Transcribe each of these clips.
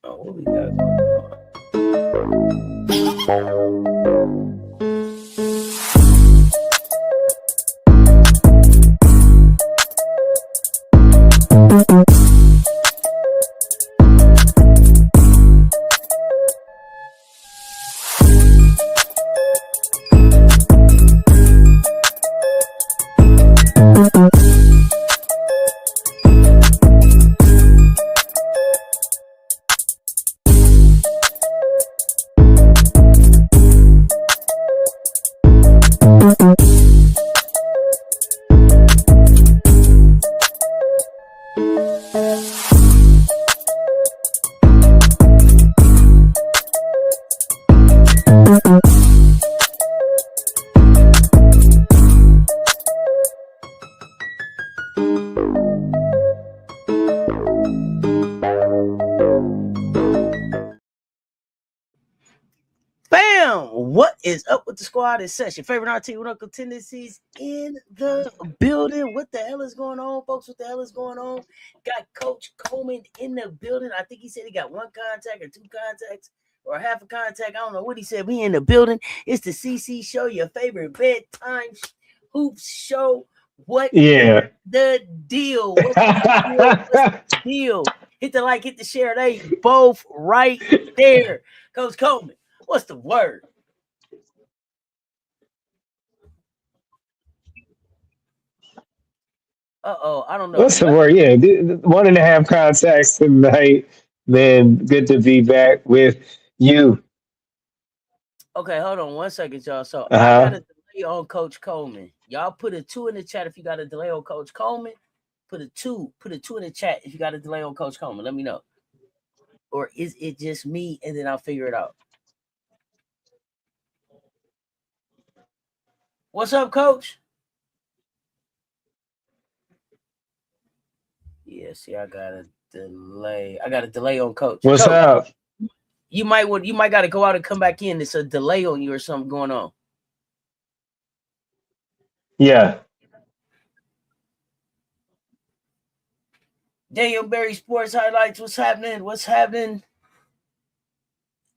Oh, what we got going on? Bam! What is up with the squad? It's Session. Favorite RT with Uncle Tendencies in the building. What the hell is going on, folks? What the hell is going on? Got Coach Coleman in the building. I think he said he got one contact or two contacts or half a contact. I don't know what he said. We in the building. It's the CC Show, your favorite bedtime hoops show. What the deal? What's the deal? Hit the like, hit the share. They both right there. Coach Coleman. What's the word? I don't know. What's the word? Yeah, 1.5 contacts tonight. Man, good to be back with you. Okay, hold on 1 second, y'all. So I got a delay on Coach Coleman. Y'all put a 2 in the chat if you got a delay on Coach Coleman. Put a 2 in the chat if you got a delay on Coach Coleman. Let me know. Or is it just me and then I'll figure it out? What's up, Coach? Yeah, see, I got a delay. I got a delay on Coach. What's Coach, up? You might got to go out and come back in. It's a delay on you or something going on. Yeah. Daniel Berry Sports Highlights. What's happening? What's happening?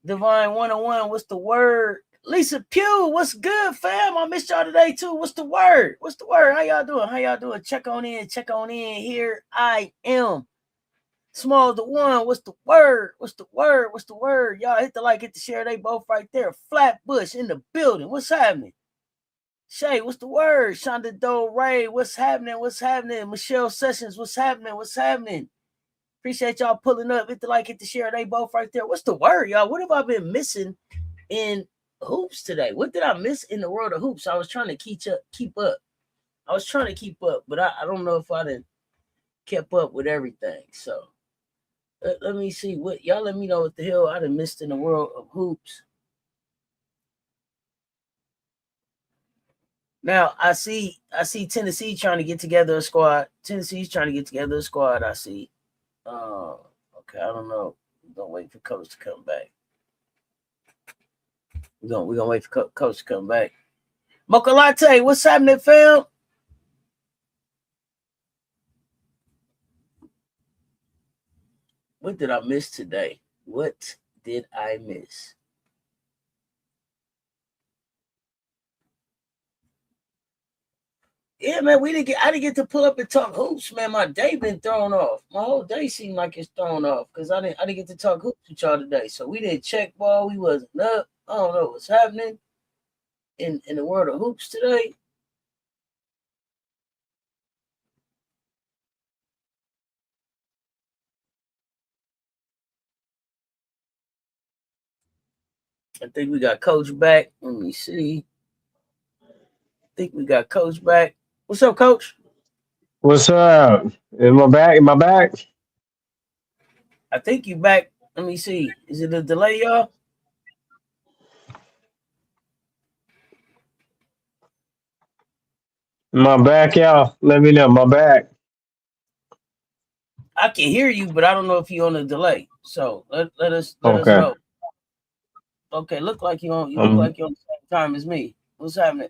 Divine 101. What's the word? Lisa Pugh. What's good, fam? I missed y'all today too. What's the word? What's the word? How y'all doing? How y'all doing? Check on in. Check on in. Here I am. Small the one. What's the word? What's the word? What's the word? Y'all hit the like, hit the share. They both right there. Flatbush in the building. What's happening? Shay, what's the word? Shonda Doe Ray, what's happening? What's happening? Michelle Sessions, what's happening? What's happening? Appreciate y'all pulling up. Hit the like, hit the share. They both right there. What's the word, y'all? What have I been missing in hoops today? What did I miss in the world of hoops? I was trying to keep up. I was trying to keep up, but I don't know if I done kept up with everything. So let me see what y'all let me know what the hell I done missed in the world of hoops. Now I see Tennessee trying to get together a squad. Tennessee's trying to get together a squad. I see. Okay, I don't know. We're gonna wait for Coach to come back. We're gonna wait for Coach to come back. Mocha Latte, what's happening, fam? What did I miss today? What did I miss? Yeah, man, I didn't get to pull up and talk hoops, man. My day been thrown off. My whole day seemed like it's thrown off because I didn't get to talk hoops with y'all today. So we didn't check ball. We wasn't up. I don't know what's happening in the world of hoops today. I think we got Coach back. Let me see. I think we got Coach back. What's up, Coach? What's up? Am I back? Am I back? I think you back. Let me see. Is it a delay, y'all? Am I back, y'all? Let me know. Am I back? I can hear you, but I don't know if you're on a delay. So let us know. Okay, look like you're on the same time as me. What's happening?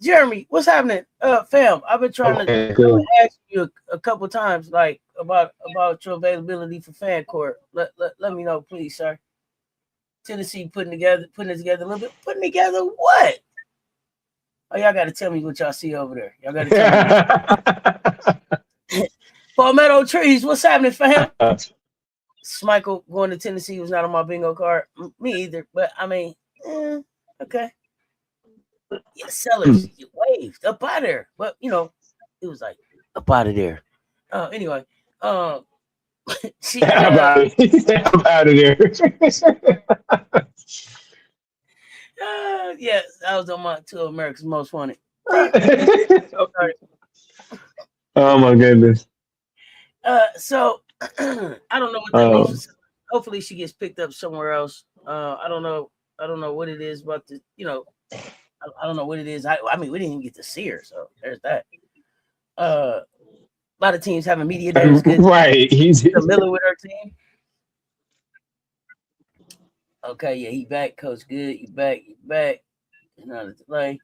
Jeremy, what's happening? Fam, I've been trying Okay, to cool. ask you a couple times, like about your availability for fan court. Let me know, please, sir. Tennessee putting it together a little bit. Putting together what? Oh, y'all got to tell me what y'all see over there. Y'all got to tell me. Palmetto Trees, what's happening, fam? Smichael going to Tennessee was not on my bingo card. Me either, but I mean, okay. Yeah, Sellers, you waved up out of there, but you know, it was like up out of there. Anyway, she I'm out of there. yeah, I was on my two of America's Most Wanted. Oh my goodness. So I don't know what that means. Hopefully, she gets picked up somewhere else. I don't know. I don't know what it is about the. You know, I don't know what it is. I mean, we didn't even get to see her, so there's that. A lot of teams having media days. Good, right? He's familiar with her team. Okay, yeah, he back, Coach. Good, you back. Not a delay.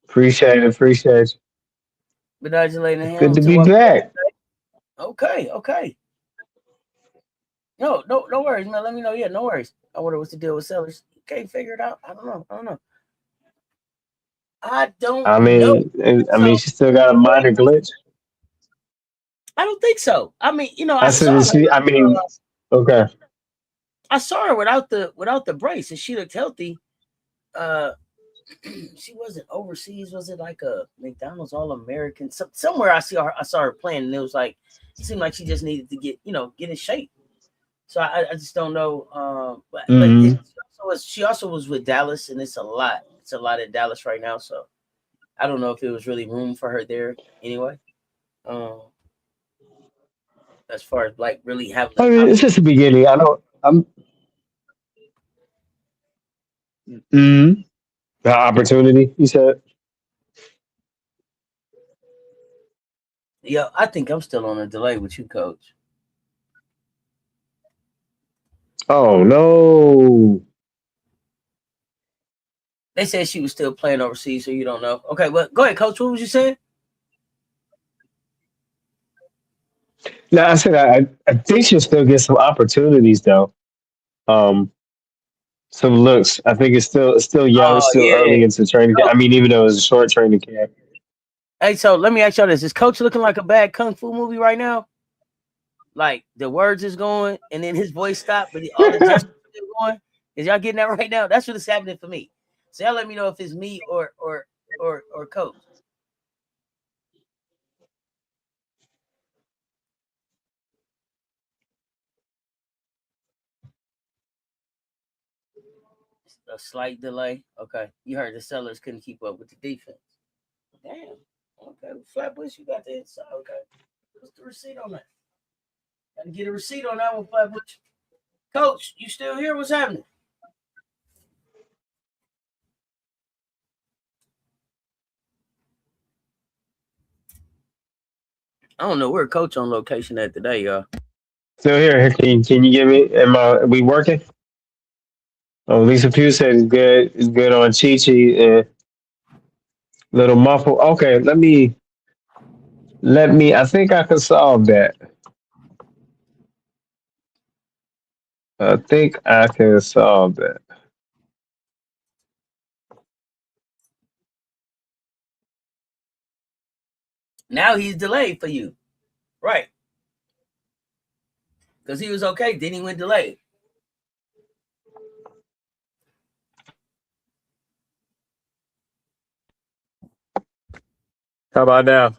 Appreciate it. Congratulating him. Good to be back. Okay. No worries, man. Let me know. Yeah, no worries. I wonder what's the deal with Sellers. Can't figure it out. I don't know. I mean, she still got a minor glitch. I don't think so. I mean, you know, okay. I saw her without the brace, and she looked healthy. She wasn't overseas. Was it like a McDonald's All-American? Somewhere I saw her playing, and it was like it seemed like she just needed to get in shape. So I just don't know. But she also was with Dallas, and it's a lot. It's a lot at Dallas right now. So I don't know if it was really room for her there anyway. As far as like really having. I mean, it's just the beginning. The opportunity, you said. Yeah, I think I'm still on a delay with you, Coach. Oh no. They said she was still playing overseas, so you don't know. Okay, well, go ahead, Coach. What was you saying? No, I said I think she'll still get some opportunities though. Some looks. I think it's still young, still early into training camp. I mean, even though it's a short training camp. Hey, so let me ask y'all this: is Coach looking like a bad kung fu movie right now? Like the words is going, and then his voice stopped, but all the gestures still going. Is y'all getting that right now? That's what it's happening for me. So y'all let me know if it's me or Coach. A slight delay. Okay, you heard the Sellers couldn't keep up with the defense. Damn. Okay, Flatbush, you got the inside. Okay, what's the receipt on that? Got to get a receipt on that one, Flatbush. Coach, you still here? What's happening? I don't know. We're Coach on location at today, y'all. Still here. Can you give me? We working? Oh, Lisa Pugh said it's good. It's good on Chi Chi and Little Muffle. Okay, let me. I think I can solve that. I think I can solve that. Now he's delayed for you, right? Because he was okay, then he went delayed. How about now?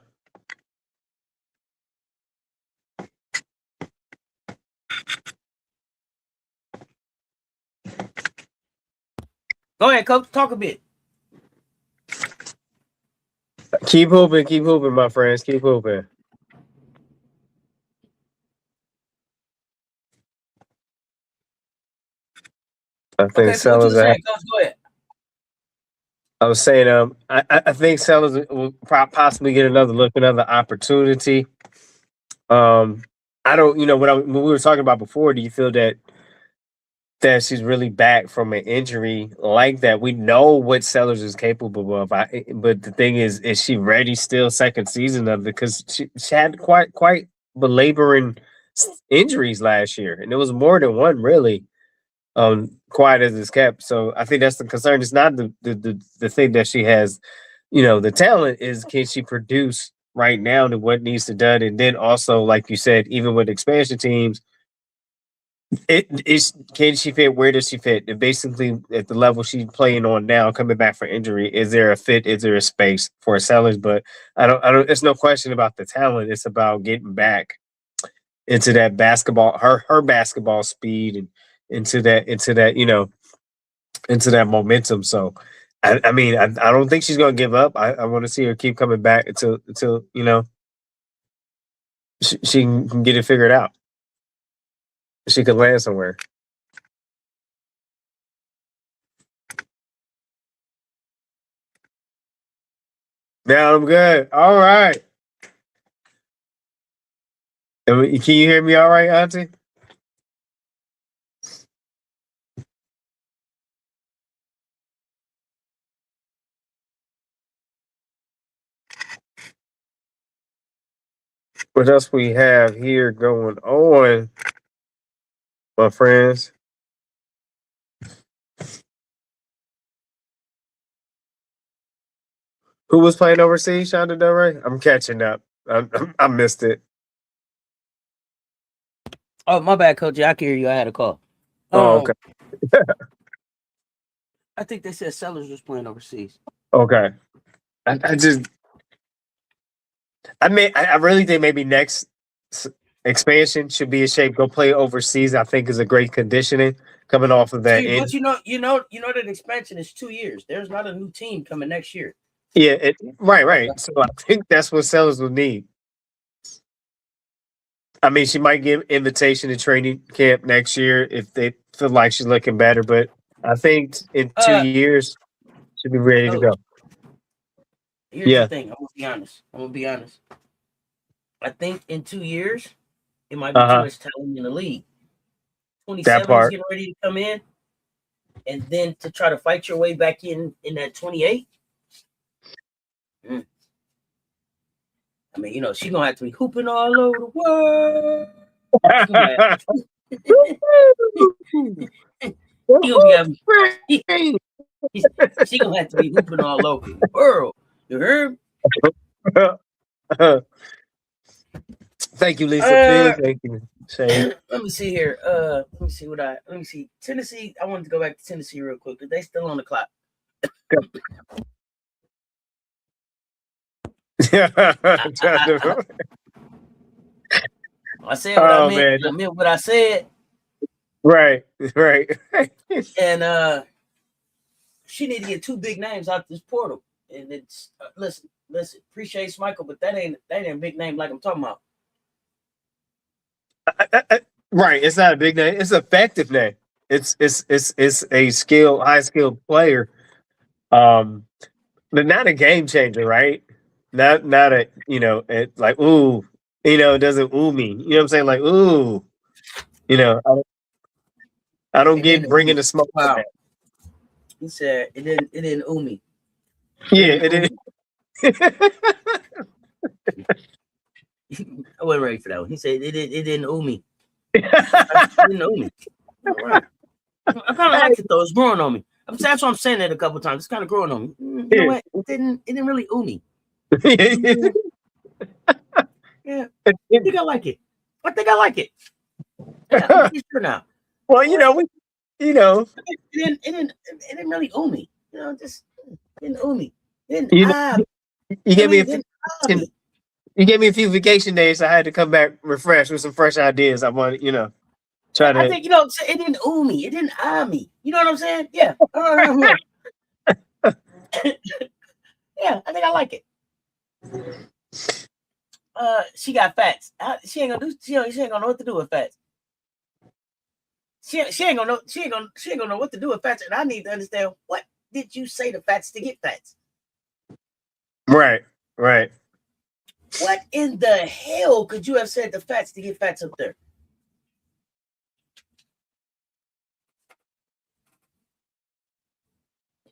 Go ahead, Coach. Talk a bit. Keep hooping, my friends. Keep hooping. I think Sellers. Coach, go ahead. I was saying, I think Sellers will possibly get another look, another opportunity. I don't, when we were talking about before, do you feel that that she's really back from an injury like that. We know what Sellers is capable of. But the thing is she ready still second season of it? Because she had quite belaboring injuries last year, and it was more than one really. Quiet as it's kept. So I think that's the concern. It's not the thing that she has, the talent is can she produce right now to what needs to done, and then also like you said, even with expansion teams it is can she fit? Where does she fit? And basically, at the level she's playing on now, coming back from injury, is there a fit? Is there a space for Sellers? But I don't. It's no question about the talent. It's about getting back into that basketball, her basketball speed, and into that into that momentum. So, I mean, I don't think she's going to give up. I want to see her keep coming back until she can get it figured out. She could land somewhere. Now I'm good. All right. Can you hear me all right, Auntie? What else we have here going on, my friends? Who was playing overseas, Shonda Del Rey? I'm catching up. I missed it. Oh, my bad, Coach. I can hear you. I had a call. Oh, okay. I think they said Sellers was playing overseas. Okay. I really think maybe next expansion should be in shape. Go play overseas. I think is a great conditioning coming off of that. But you know that expansion is 2 years. There's not a new team coming next year. Yeah, right. So I think that's what Sellers will need. I mean, she might give invitation to training camp next year if they feel like she's looking better. But I think in 2 years she'll be ready to go. Here's the thing. I'm gonna be honest. I think in 2 years it might be too much talent in the league. 27 is getting ready to come in, and then to try to fight your way back in that 28. I mean, she's gonna have to be hooping all over the world. She gonna have to be hooping all over the world. You heard? Thank you, Lisa. Thank you. Let me see here. Let me see. Tennessee. I wanted to go back to Tennessee real quick. They still on the clock. I said what I meant. I meant what I said. Right. And she need to get 2 big names out this portal. And it's listen. Appreciate Michael, but that ain't a big name like I'm talking about. Right. It's not a big name. It's an effective name. It's a high skilled player. But not a game changer, right? Not a it like ooh, it doesn't ooh me. You know what I'm saying? Like ooh, I don't get bringing the smoke. Wow. He said it didn't ooh me. Yeah, it didn't. I wasn't ready for that one. He said it didn't ooh me. It didn't ooh me. All right. I kind of like it though. It's growing on me. That's why I'm saying that a couple times. It's kind of growing on me. You know what? It didn't really ooh me. Yeah, I think I like it. Yeah, I'm pretty sure now. Well, it didn't really ooh me. Just didn't ooh me. You gave me you gave me a few vacation days. So I had to come back refreshed with some fresh ideas. I wanted, try to. I think it didn't ooh me. It didn't me. You know what I'm saying? Yeah. Yeah, I think I like it. She got Fats. She ain't gonna know what to do with Fats. She ain't gonna know what to do with Fats, and I need to understand what did you say to Fats to get Fats? Right. What in the hell could you have said to Fats to get Fats up there?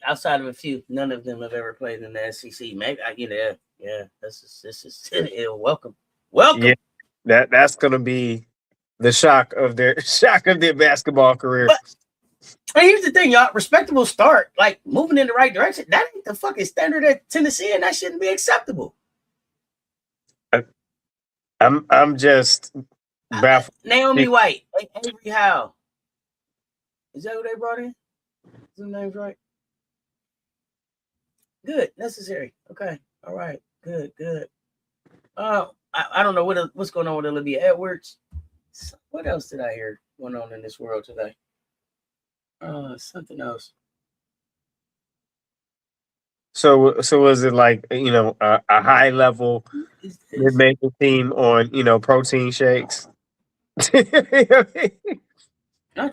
Outside of a few, none of them have ever played in the SEC. Maybe yeah. This is welcome. Yeah, that's gonna be the shock of their basketball career. But here's the thing, y'all. Respectable start, like moving in the right direction. That ain't the fucking standard at Tennessee, and that shouldn't be acceptable. I'm just baffled. Naomi White, Avery Howe. Is that who they brought in? Is the names right? Good, necessary. Okay, all right, good. I don't know what's going on with Olivia Edwards. What else did I hear going on in this world today? Something else. So was it like a high level mid-major team on protein shakes? Not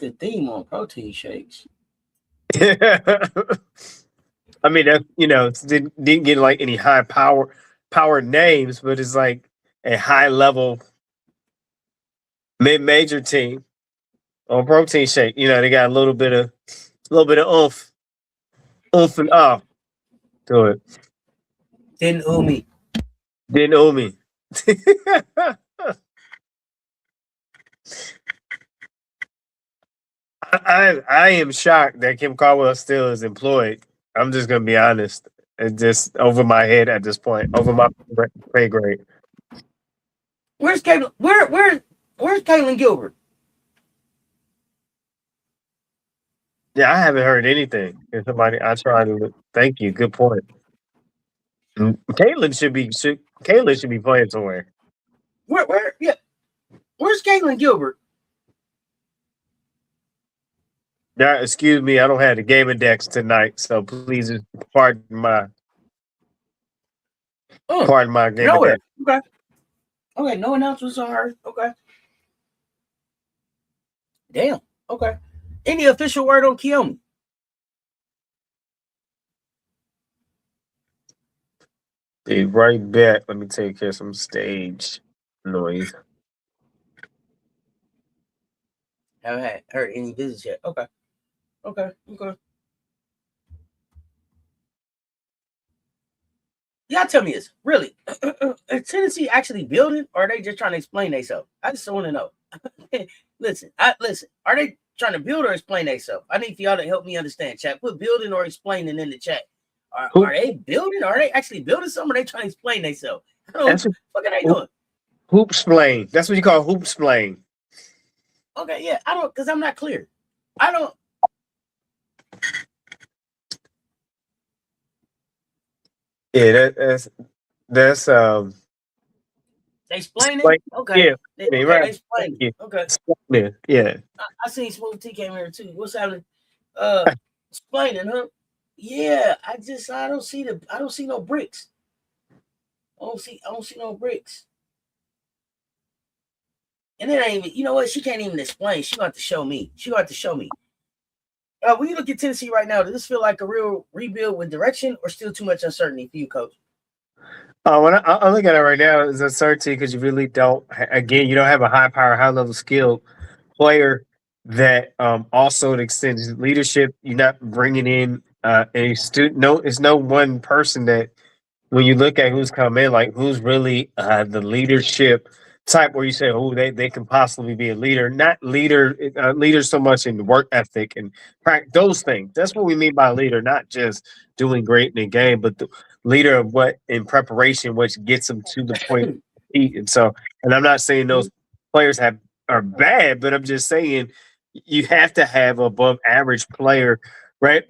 the theme on protein shakes. I mean, that didn't get like any high power names, but it's like a high level mid-major team on protein shake. They got a little bit of oomph and off to it. Didn't owe me. I am shocked that Kim Caldwell still is employed. I'm just gonna be honest. It's just over my head at this point, over my pay grade. Where's Caitlin? Where's Caitlin Gilbert? Yeah, I haven't heard anything. If somebody, I try to. Thank you. Good point. Caitlin should be playing somewhere. Yeah. Where's Caitlin Gilbert? Now, excuse me, I don't have the game index tonight, so please pardon my game nowhere. index. Okay, no announcements on her. Okay. Damn. Okay. Any official word on Keone? Be right back. Let me take care of some stage noise. Haven't heard any visits yet. Okay. Y'all tell me this. Really? Is Tennessee actually building, or are they just trying to explain themselves? I just want to know. Listen. Are they trying to build or explain themselves? I need for y'all to help me understand, chat. Put building or explaining in the chat. Are they building? Are they actually building something? Or are they trying to explain themselves? What are they doing? Hoop-splain. That's what you call hoop-splain. Okay, yeah. I don't, because I'm not clear. I don't. Yeah, that's They explain it? Okay. Yeah. They explain it. Okay. Yeah. I seen Smooth T came here too. What's happening? Explaining, huh? Yeah, I don't see no bricks. I don't see no bricks. And it ain't even, you know what? She can't even explain. She got to show me. When you look at Tennessee right now, does this feel like a real rebuild with direction, or still too much uncertainty for you, Coach? When I look at it right now, it's uncertainty because you really don't. Again, you don't have a high power, high level skilled player that also extends leadership. You're not bringing in a student. No, it's no one person that when you look at who's come in, like who's really the leadership type where you say, oh, they can possibly be a leader, not leader so much in work ethic and those things. That's what we mean by leader, not just doing great in the game, but the leader of what in preparation, which gets them to the point. And so, and I'm not saying those players are bad, but I'm just saying you have to have above average player, right?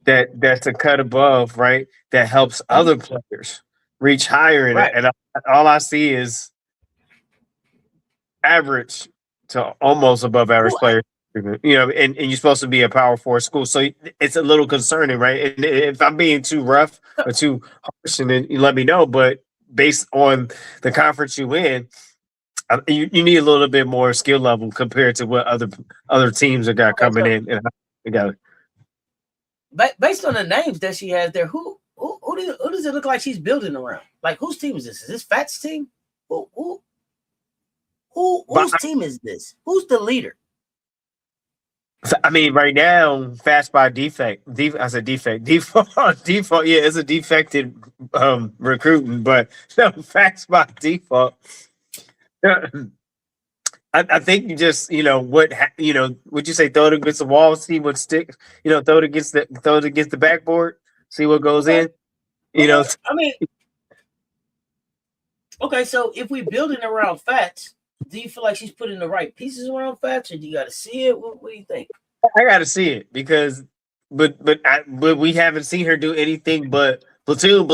that's a cut above, right? That helps other players reach higher in it. And all I see is average to almost above average players. And you're supposed to be a Power 4 school, so it's a little concerning, right? And if I'm being too rough or too harsh, and then you let me know. But based on the conference you in, you need a little bit more skill level compared to what other teams have got coming in and together. Based on the names that she has there, who does it look like she's building around? Like, whose team is this? Is this Fat's team? Whose team is this? Who's the leader? I mean, right now, fast by defect. I said defect. Default. Default. Yeah, it's a defected recruiting, but no, fast by default. I think you just would you say throw it against the wall, see what sticks. Throw it against the backboard, see what goes Okay. in. Okay. I mean, okay. So if we building around Fats, do you feel like she's putting the right pieces around Fats, or do you got to see it? What do you think? I got to see it because, but we haven't seen her do anything but platoon.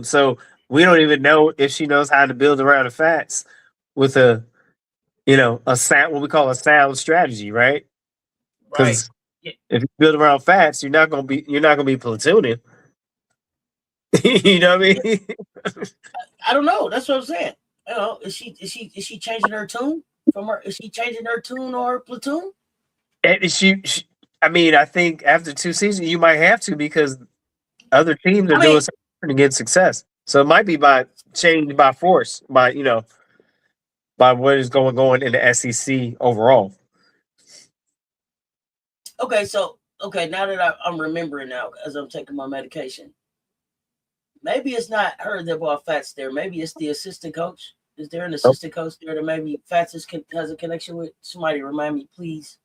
So we don't even know if she knows how to build around the Fats with a sound, what we call a sound strategy, right? Right. Because if you build around Fats, you're not gonna be platooning. You know what I mean? I don't know. That's what I'm saying. You know, is she changing her tune from her? Is she changing her tune or platoon? And I mean, I think after 2 seasons, you might have to because other teams are I mean, doing something to get success. So it might be by change by force, by what is going in the SEC overall. okay. So okay, now that I'm remembering now as I'm taking my medication, maybe it's not her that brought Fats there. Maybe it's the assistant coach. Is there an assistant coach there that maybe Fats has a connection with? Somebody remind me, please.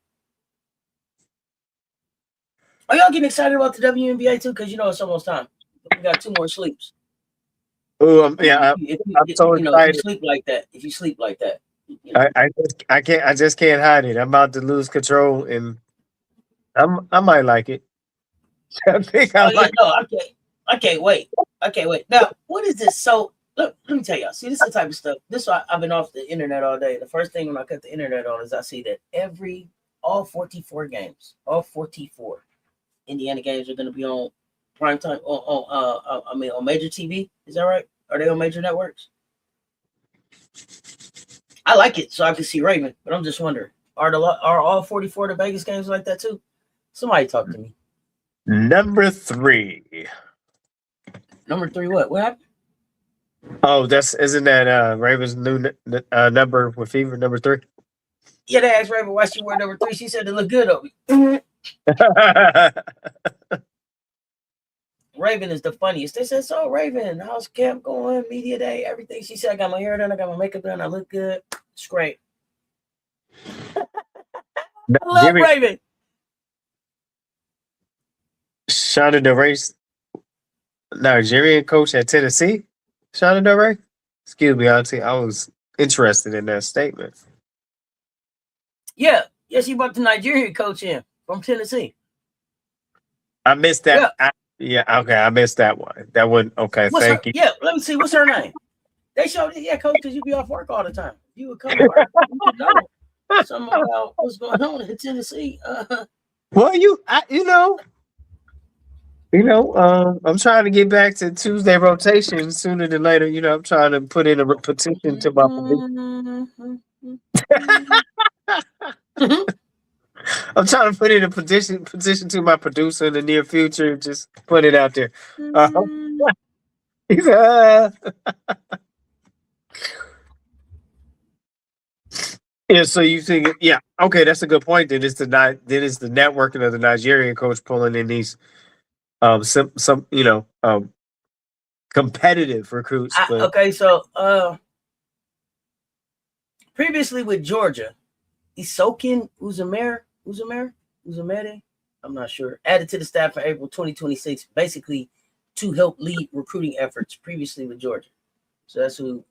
Are y'all getting excited about the WNBA too? Because it's almost time. We got 2 more sleeps. Oh, yeah, I'm so If you excited. sleep like that, I just can't hide it. I'm about to lose control, and I might like it. I think I Oh yeah, like. no, I can't wait. I can't wait. Now, what is this? So look, let me tell y'all. See, this is the type of stuff. This is why I've been off the internet all day. The first thing when I cut the internet on is I see that all 44 games, all 44 Indiana games are going to be on prime time on major TV. Is that right? Are they on major networks? I like it so I can see Raven, but I'm just wondering, are all 44 the Vegas games like that too? Somebody talk to me. Number 3. Number 3, what? What happened? Oh, isn't that Ravens' new number with Fever, number 3? Yeah, they asked Raven why she wore number 3. She said it looked good on me. Raven is the funniest. They said, so Raven, how's camp going? Media day, everything. She said, I got my hair done, I got my makeup done, I look good. It's great. I love Raven. Shauna DeRay, Nigerian coach at Tennessee. Shauna DeRay. Excuse me, Auntie. I was interested in that statement. Yeah, she brought the Nigerian coach in from Tennessee. I missed that. Yeah. Okay, I missed that one. That one. Okay, thank you. Yeah, let me see. What's her name? They showed it. Yeah, coach, because you be off work all the time. You would come to work. You would know something about what's going on in Tennessee. Well, I'm trying to get back to Tuesday rotation sooner than later. I'm trying to put in a petition to my. I'm trying to put in a petition to my producer in the near future. Just put it out there. Yeah, so you think, yeah, okay, that's a good point. Then it's the networking of the Nigerian coach pulling in these some competitive recruits. Okay, so previously with Georgia, Isokin Uzumere, I'm not sure, added to the staff for April 2026, basically to help lead recruiting efforts previously with Georgia. So that's who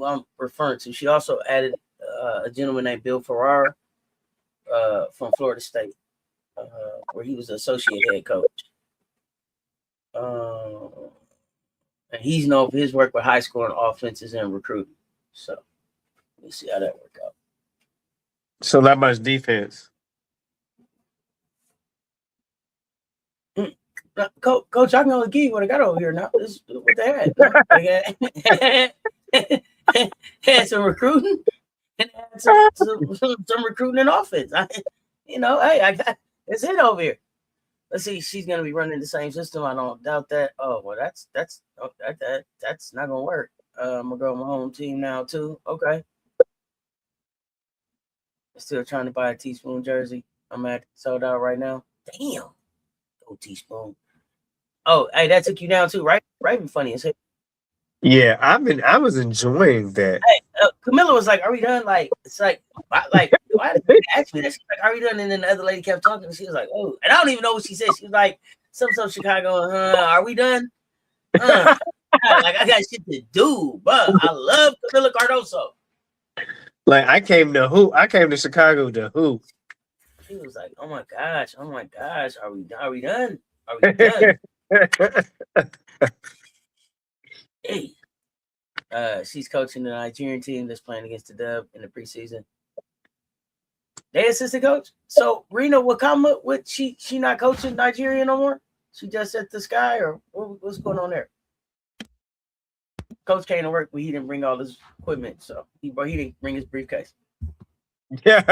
I'm referring to. She also added a gentleman named Bill Ferrara from Florida State, where he was the associate head coach. And he's known for his work with high scoring offenses and recruiting. So we'll see how that works out. So not much defense. Coach, I can only give you what I got over here now. This is what they had. Had some recruiting and had some recruiting and offense. I got it's it over here. Let's see, she's gonna be running the same system. I don't doubt that. Oh well, that's not gonna work. I'm gonna go with my home team now too. Okay. Still trying to buy a Teaspoon jersey. I'm at sold out right now. Damn. Go Teaspoon. Oh, hey, that took you down too, right? Raven funny as hell. Yeah, I was enjoying that. Hey, Camilla was like, "Are we done?" Like, it's like, why did you ask me that? She's like, "Are we done?" And then the other lady kept talking. And she was like, "Oh," and I don't even know what she said. She was like, "Some Chicago, are we done?" Like, I got shit to do, but I love Camilla Cardoso. Like, I came to Chicago to hoop. She was like, "Oh my gosh, are we done? Are we done?" Hey, she's coaching the Nigerian team that's playing against the Dub in the preseason. They assistant coach. So Rena Wakama, what she not coaching Nigeria no more? She just at the Sky, or what's going on there? Coach came to work, but he didn't bring all his equipment, so he didn't bring his briefcase. Yeah,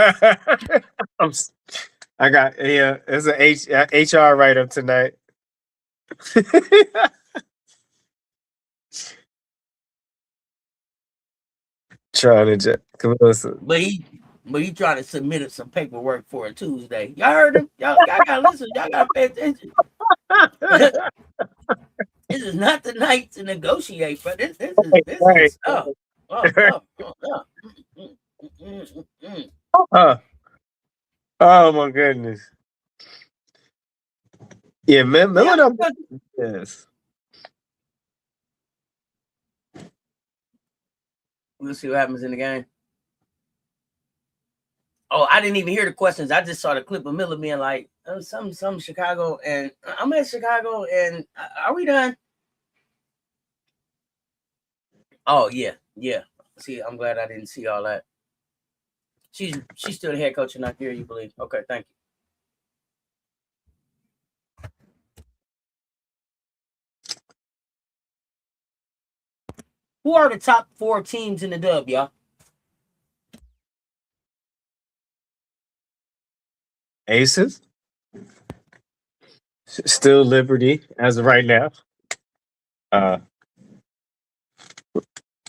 I got it's an HR write up tonight. Trying to but he trying to submit some paperwork for a Tuesday. Y'all heard him? Y'all gotta listen. Y'all gotta pay attention. This is not the night to negotiate, but this is oh my goodness. Yeah, man. Yes. We'll see what happens in the game. Oh, I didn't even hear the questions. I just saw the clip of Miller being like, some Chicago, and I'm at Chicago, and are we done? Oh, yeah. See, I'm glad I didn't see all that. She's still the head coach in Nigeria, you believe? Okay, thank you. Who are the top 4 teams in the Dub, y'all? Aces. Still Liberty as of right now.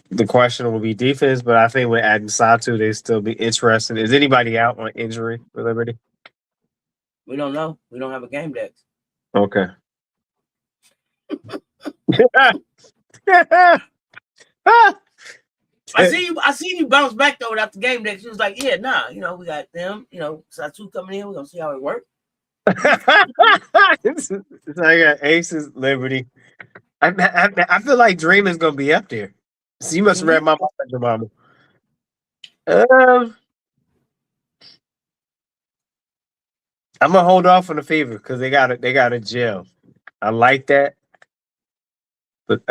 The question will be defense, but I think with adding Satu, they still be interested. Is anybody out on injury for Liberty? We don't know. We don't have a game deck. Okay. I see you bounce back though after game day. She was like, "Yeah, nah, we got them. Satu coming in. We're gonna see how it works." So I got Aces, Liberty. I feel like Dream is gonna be up there. So you must have read my mama. I'm gonna hold off on the Fever because they got a gel. I like that, but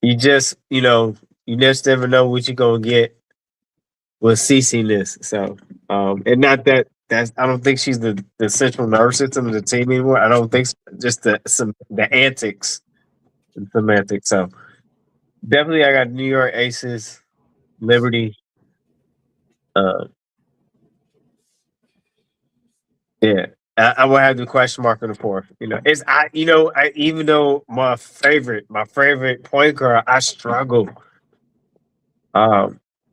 you just never know what you're gonna get with CC-ness. So, and not that's I don't think she's the central nervous system of the team anymore. I don't think so. Just the antics and semantics. So definitely, I got New York Aces, Liberty. Yeah, I will have the question mark on the fourth. Even though my favorite point guard, I struggle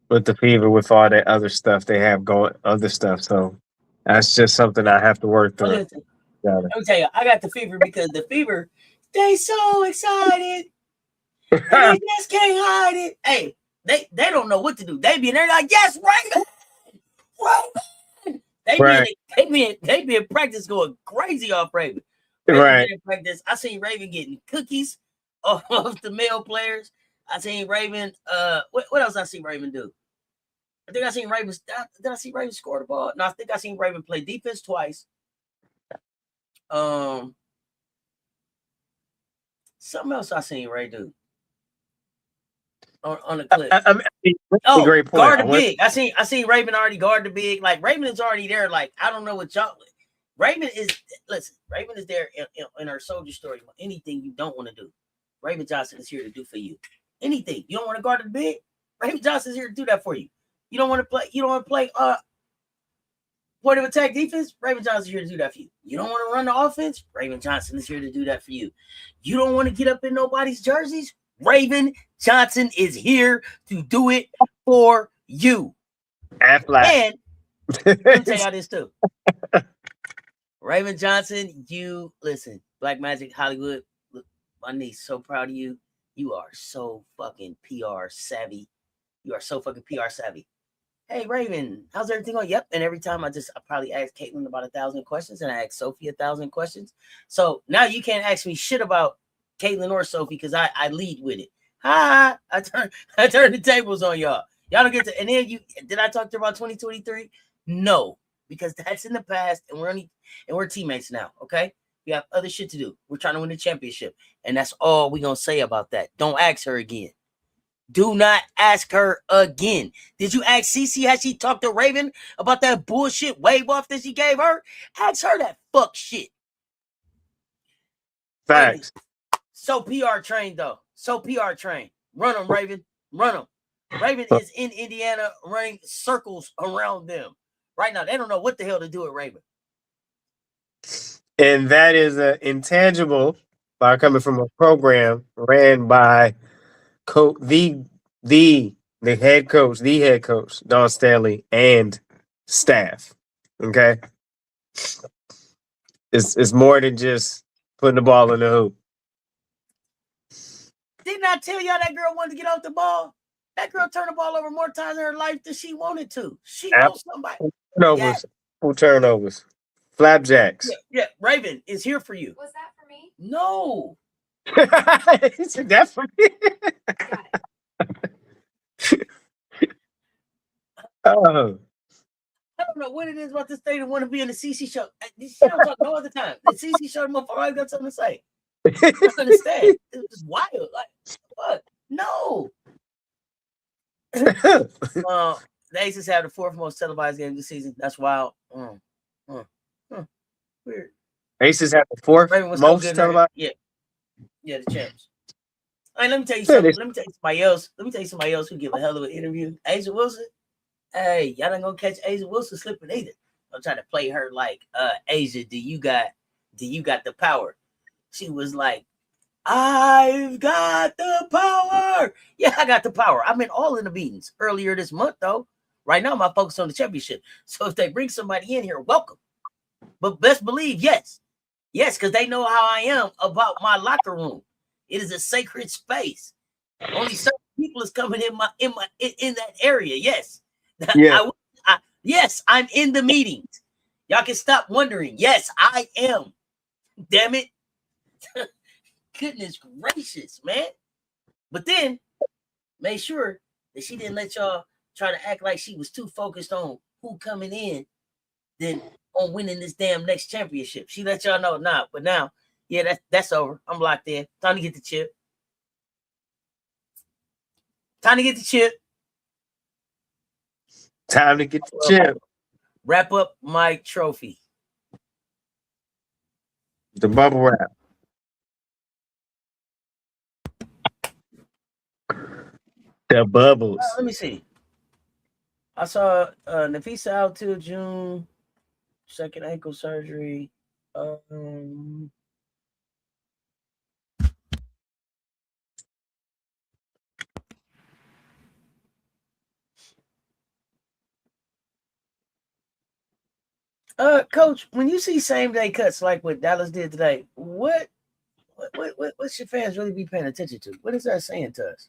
with the Fever with all that other stuff they have going, other stuff. So that's just something I have to work through. Let me tell you, I got the Fever because the Fever, they so excited. They just can't hide it. Hey, they don't know what to do. They be in there like, yes, Raven. They be in practice going crazy off Raven. Right. In practice, I seen Raven getting cookies off the male players. I seen Raven. What else I seen Raven do? I think I seen Raven. Did I see Raven score the ball? No, I think I seen Raven play defense twice. Something else I seen Ray do on the clip. Great point. Guard the big. I seen Raven already guard the big. Like Raven is already there. Like I don't know what y'all. Raven is there in our soldier story. Anything you don't want to do, Raven Johnson is here to do for you. Anything you don't want to guard the big, Raven Johnson is here to do that for you. You don't want to play point of attack defense, Raven Johnson is here to do that for you. You don't want to run the offense, Raven Johnson is here to do that for you. You don't want to get up in nobody's jerseys, Raven Johnson is here to do it for you. Aflac. And let me tell y'all this too. Raven Johnson, you listen, Black Magic Hollywood. Look, my niece, so proud of you. You are so fucking PR savvy. You are so fucking PR savvy. Hey Raven, how's everything going? Yep. And every time I probably ask Caitlin about 1,000 questions, and I ask Sophie 1,000 questions. So now you can't ask me shit about Caitlin or Sophie because I lead with it. I turn the tables on y'all. Y'all don't get to. And then did I talk to her about 2023? No, because that's in the past, and we're teammates now. Okay, we have other shit to do. We're trying to win the championship, and that's all we're gonna say about that. Don't ask her again. Do not ask her again. Did you ask Cece has she talked to Raven about that bullshit wave off that she gave her? Ask her that fuck shit. Facts. Raven, so PR trained though. So PR trained. Run them, Raven. Run them. Raven is in Indiana running circles around them right now. They don't know what the hell to do with Raven. And that is an intangible by coming from a program ran by the head coach, Don Stanley, and staff. Okay. It's more than just putting the ball in the hoop. Didn't I tell y'all that girl wanted to get off the ball? That girl turned the ball over more times in her life than she wanted to. She wants somebody. Turnovers. Flapjacks. Yeah, Raven is here for you. Was that for me? No. Is that for me? Oh. I don't know what it is about this thing that want to be in the CC show. She don't talk no other time. The CC show, motherfucker, I got something to say. I don't understand. It's just wild. Like, what? No. The Aces have the fourth most televised game this season. That's wild. Weird. Aces have the fourth most televised. Yeah, the champs. All right, let me tell you something. Let me tell you somebody else who give a hell of an interview. A'ja Wilson. Hey, y'all not gonna catch A'ja Wilson slipping either. I'm trying to play her like, A'ja, do you got the power? She was like, I've got the power. Yeah, I got the power. I've been all in the meetings earlier this month, though. Right now, my focus on the championship. So if they bring somebody in here, welcome. But best believe, yes, because they know how I am about my locker room. It is a sacred space. Only certain people is coming in that area. Yes, yeah. Yes, I'm in the meetings. Y'all can stop wondering. Yes, I am. Damn it. Goodness gracious, man. But then make sure that she didn't let y'all try to act like she was too focused on who coming in than on winning this damn next championship. She let y'all know, nah, but now, yeah, that's over. I'm locked in. Time to get the chip. Time to get the chip. Wrap up my trophy. The bubble wrap. The bubbles. Let me see. I saw Nafisa out till June. Second ankle surgery. Coach, when you see same day cuts like what Dallas did today, what should fans really be paying attention to? What is that saying to us?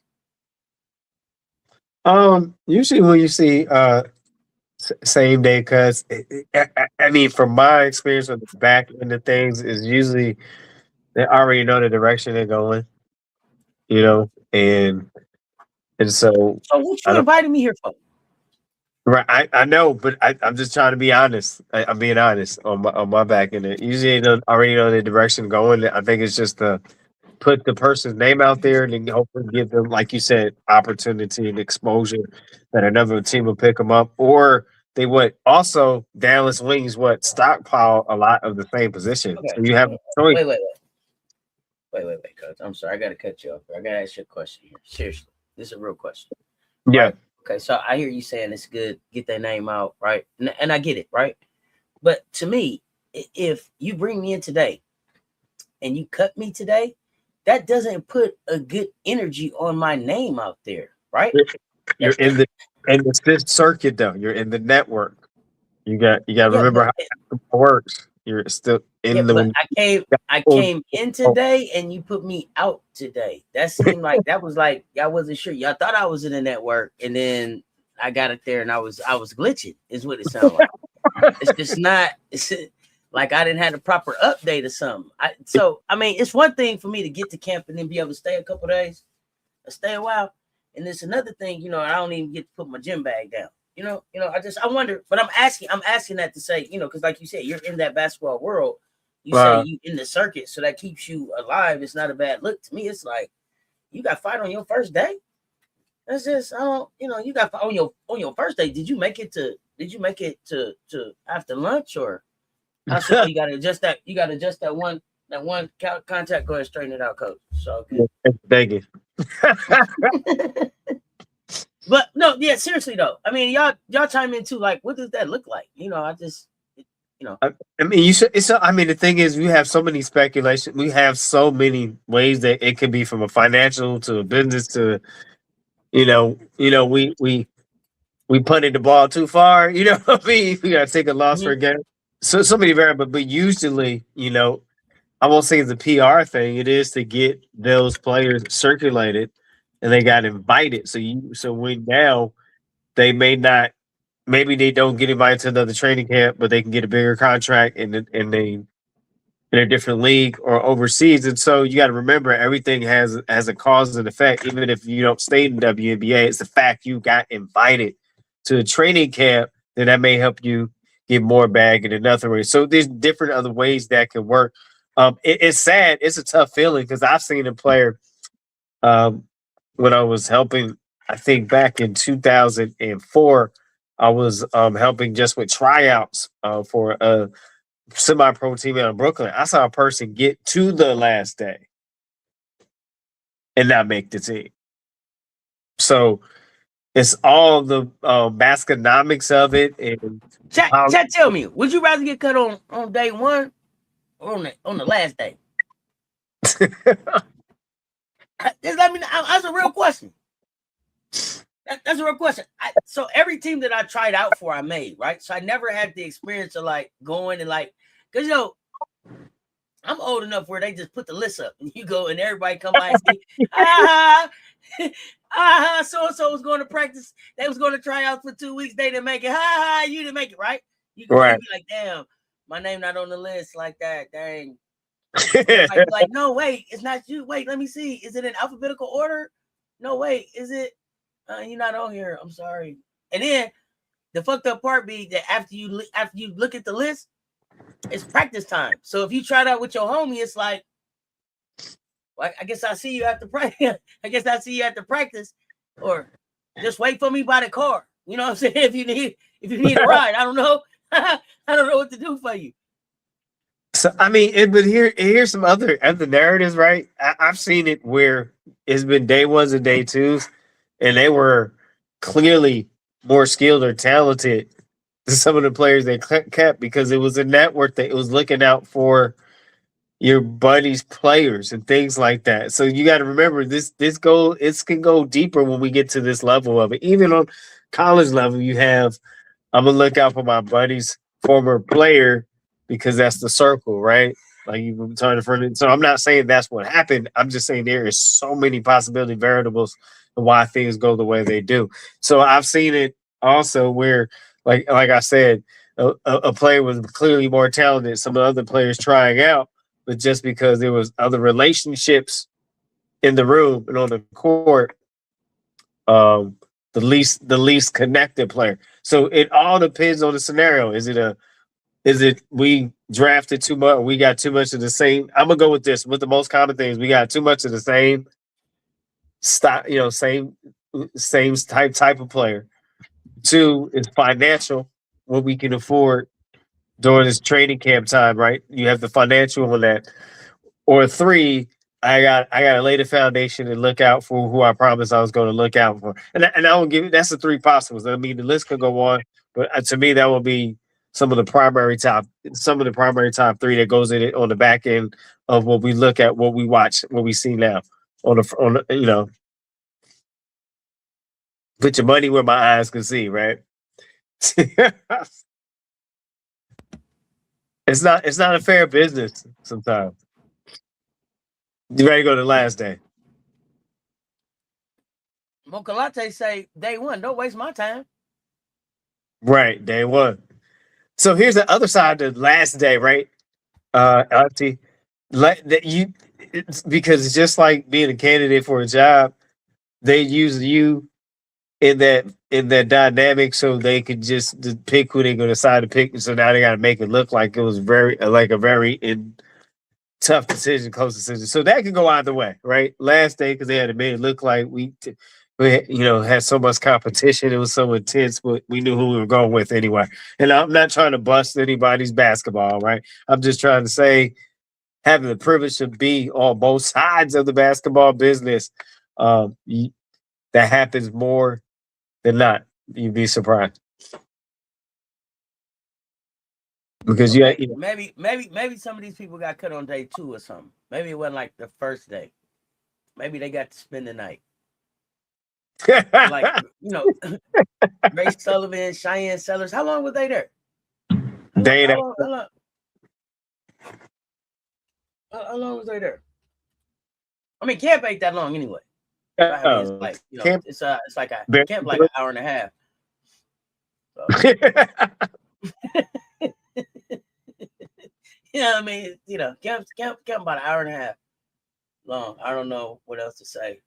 Usually when you see same day cuts, I mean, from my experience on the back end of things, is usually they already know the direction they're going, and so. So what you invited me here for? Right, I know, but I'm just trying to be honest. I'm being honest on my back end. Usually, they already know the direction going. I think it's just to put the person's name out there and then hopefully give them, like you said, opportunity and exposure that another team will pick them up, or they would also Dallas Wings stockpile a lot of the same position. Okay. So you have a choice. Wait, Coach. I'm sorry, I gotta cut you off. I gotta ask you a question here. Seriously, this is a real question. Yeah. Right? Okay, so I hear you saying it's good, get their name out, right? And I get it, right? But to me, if you bring me in today and you cut me today, that doesn't put a good energy on my name out there, right? You're in the And it's this circuit though. You're in the network. You got to Yeah, remember but how it works. You're still yeah, in the but when I came in today and you put me out today. That seemed like that was like I wasn't sure. Y'all thought I was in the network, and then I got it there and I was glitching, is what it sounded like. It's just not it's like I didn't have the proper update or something. So I mean it's one thing for me to get to camp and then be able to stay a couple days or stay a while. And it's another thing, I don't even get to put my gym bag down. I wonder, but I'm asking that to say, because like you said, you're in that basketball world. You say you in the circuit, so that keeps you alive. It's not a bad look to me. It's like you got fight on your first day. That's just I don't, you got on your first day. Did you make it to after lunch or? You got to adjust that. You got to adjust that one contact. Go ahead, straighten it out, coach. So thank you. But no, yeah, seriously though. I mean, y'all chime in too. Like, what does that look like? I mean, you should. I mean, the thing is, we have so many speculation. We have so many ways that it could be from a financial to a business to, we punted the ball too far. You know what I mean? We got to take a loss for a game. So many variables, but usually, I won't say it's a PR thing. It is to get those players circulated, and they got invited. So when now they maybe they don't get invited to another training camp, but they can get a bigger contract in a different league or overseas. And so you got to remember everything has a cause and effect. Even if you don't stay in the WNBA, it's the fact you got invited to a training camp, then that may help you get more bag in another way. So there's different other ways that can work. It's sad. It's a tough feeling because I've seen a player when I was helping, I think back in 2004, I was helping just with tryouts for a semi-pro team out in Brooklyn. I saw a person get to the last day and not make the team. So it's all the baskenomics of it. And chat, tell me, would you rather get cut on day one or on the last day? Just let me know. That's a real question. That's a real question. So every team that I tried out for, I made, right? So I never had the experience of like going and like, because I'm old enough where they just put the list up and you go and everybody come by and say, so-and-so was going to practice. They was going to try out for 2 weeks. They didn't make it. You didn't make it, right? You can be like, damn, my name not on the list like that. Dang. like, no, wait, it's not you. Wait, let me see. Is it in alphabetical order? No, wait, is it? You're not on here. I'm sorry. And then the fucked up part be that after you look at the list, it's practice time. So if you try it out with your homie, it's like, well, I guess I see you after practice. I guess I see you after practice, or just wait for me by the car. You know what I'm saying? If you need a ride, I don't know. I don't know what to do for you. So I mean, but here's some other narratives, right? I've seen it where it's been day ones and day twos, and they were clearly more skilled or talented than some of the players they kept because it was a network that was looking out for your buddy's players and things like that. So you got to remember this can go deeper when we get to this level of it. Even on college level, you have I'm gonna look out for my buddy's former player because that's the circle, right? Like you've been turning for it. So I'm not saying that's what happened. I'm just saying there is so many possibility variables of why things go the way they do. So I've seen it also where, like I said, a player was clearly more talented. Some of the other players trying out, but just because there was other relationships in the room and on the court, the least connected player. So it all depends on the scenario. Is it we drafted too much? We got too much of the same. I'm gonna go with this. With the most common things, we got too much of the same style. Same type of player. Two is financial, what we can afford during this training camp time. Right, you have the financial on that. Or three, I got to lay the foundation and look out for who I promised I was going to look out for. And I will give that's the three possibles. I mean, the list could go on, but to me, that will be some of the primary top three that goes in it on the back end of what we look at, what we watch, what we see now on the. Put your money where my eyes can see, right? It's not a fair business sometimes. You ready to go to the last day? Mocha Latte say day one, don't waste my time. Right, day one. So here's the other side of the last day, right? Auntie, that you because it's just like being a candidate for a job, they use you in that dynamic so they could just pick who they're going to decide to pick. So now they got to make it look like it was very like a very tough decision, close decision. So that could go either way, right? Last day because they had made it look like had so much competition. It was so intense, but we knew who we were going with anyway. And I'm not trying to bust anybody's basketball, right? I'm just trying to say having the privilege to be on both sides of the basketball business, that happens more than not. You'd be surprised because maybe some of these people got cut on day 2 or something. Maybe it wasn't like the first day. Maybe they got to spend the night. Like Ray Sullivan, Cheyenne Sellers. How long were they there? How long was they there? I mean, camp ain't that long anyway. I mean, it's like camp, it's like a camp like an hour and a half. So. I mean, camp about an hour and a half long. I don't know what else to say.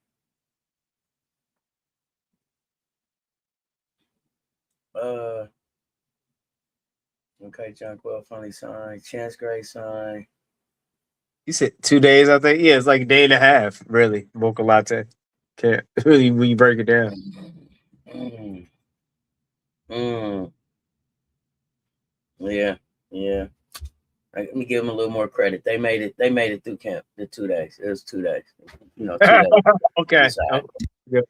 Okay, John Quill, funny sign. Chance Gray sign. You said 2 days, I think. Yeah, it's like a day and a half, really. Mocha Latte. Can't really when you break it down. Yeah. Let me give them a little more credit. They made it through camp. The 2 days. It was 2 days. 2 days. Okay. Yeah.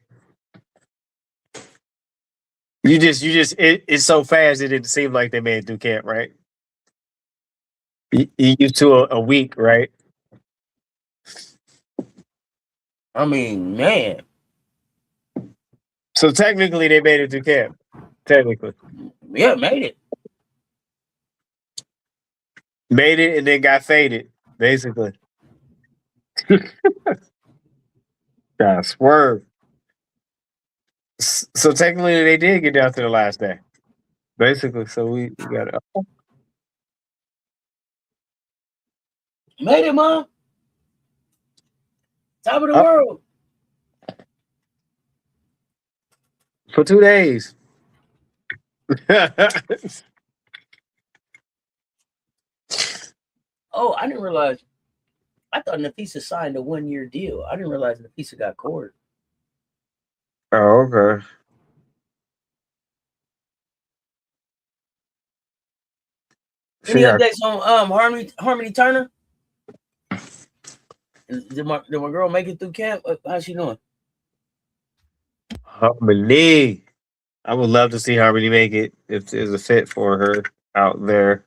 You just it's so fast it didn't seem like they made it through camp, right? You used to a week, right? I mean, man. So technically they made it through camp. Technically. Yeah, made it. Made it and then got faded, basically. Got swerve. So technically they did get down to the last day. Basically. So we got it. Made it, Mom. Top of the world. For 2 days. Oh, I didn't realize. I thought Nafisa signed a 1-year deal. I didn't realize Nafisa got cored. Oh, okay. Any updates on Harmony Turner? Did my girl make it through camp? How's she doing? Harmony. I would love to see Harmony make it if there's a fit for her out there.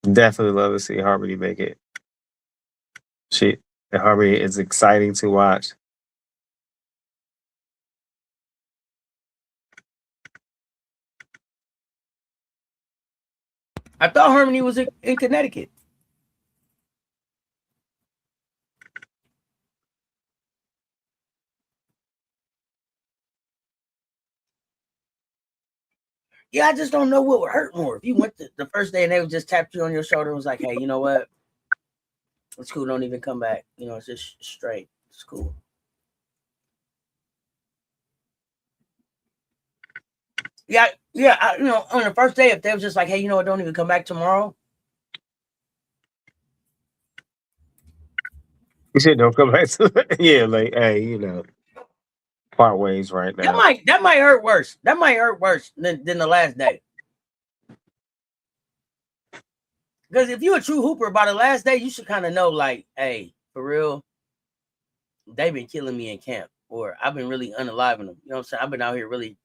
Definitely love to see Harmony make it. Harmony is exciting to watch. I thought Harmony was in Connecticut. Yeah, I just don't know what would hurt more. If you went the first day and they would just tap you on your shoulder and was like, hey, you know what? It's cool. Don't even come back. It's just straight. It's cool. Yeah. On the first day, if they was just like, hey, you know what? Don't even come back tomorrow. You said don't come back to yeah, like, hey, part ways right now. That might hurt worse. That might hurt worse than the last day. Because if you're a true hooper by the last day, you should kind of know, like, hey, for real, they've been killing me in camp, or I've been really unaliving them. You know what I'm saying? I've been out here really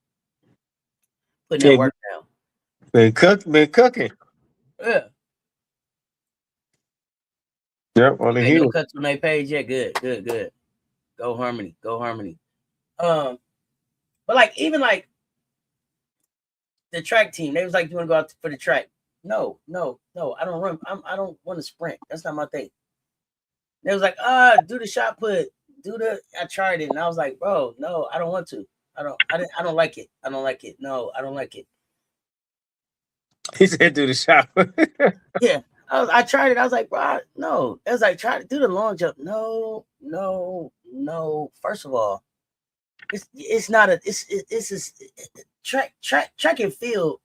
putting that work down. Been cooking. Yeah. Yep, on the heel. No cuts on their page yet. Good. Go Harmony. But like even like the track team, they was like, "You want to go out for the track?" No. I don't run. I don't want to sprint. That's not my thing. They was like, do the shot put, I tried it, and I was like, bro, no, I don't want to. I don't like it. I don't like it. No, I don't like it. He said, "Do the shot." Yeah, I tried it. I was like, bro, no. It was like, try to do the long jump. No. First of all, it's not a it's track and field.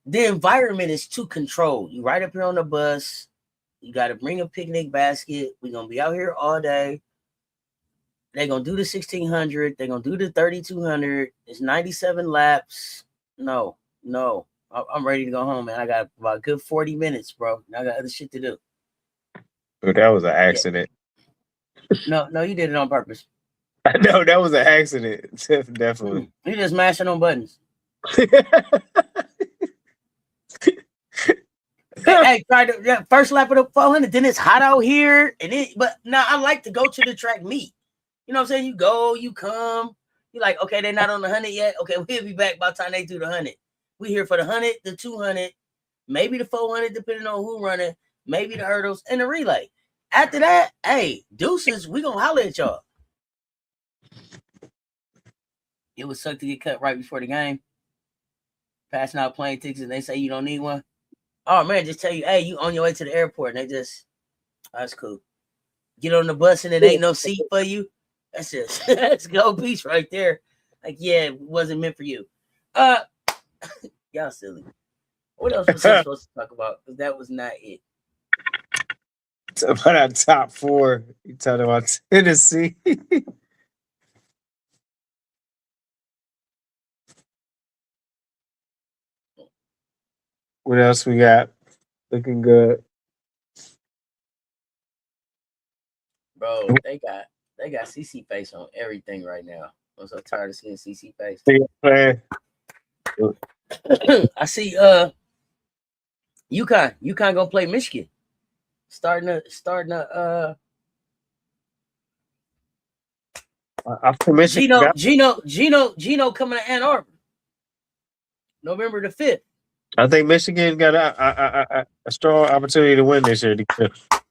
The environment is too controlled. You right up here on the bus. You got to bring a picnic basket. We're gonna be out here all day. They're gonna do the 1600. They're gonna do the 3200. It's 97 laps. No. I'm ready to go home, man. I got about a good 40 minutes, bro. I got other shit to do. But that was an accident. Yeah. No, you did it on purpose. No, that was an accident. Definitely. You just mashing on buttons. Hey, try to first lap of the 400. Then it's hot out here, but now I like to go to the track meet. You know what I'm saying? You go, you come. You're like, okay, they're not on the 100 yet. Okay, we'll be back by the time they do the 100. We here for the 100, the 200, maybe the 400, depending on who running, maybe the hurdles and the relay. After that, hey, deuces, we gonna holler at y'all. It would suck to get cut right before the game. Passing out plane tickets and they say you don't need one. Oh man, just tell you, hey, you on your way to the airport, and they just, that's cool. Get on the bus and it ain't no seat for you. That's just that's go beach right there. Like, yeah, it wasn't meant for you. Y'all silly. What else was I supposed to talk about? Because that was not it. About our top four. You talking about Tennessee? What else we got? Looking good. Bro, they got CC face on everything right now. I'm so tired of seeing CC face. I see UConn gonna play Michigan. Starting after Michigan. Gino coming to Ann Arbor. November the 5th. I think Michigan got a strong opportunity to win this year.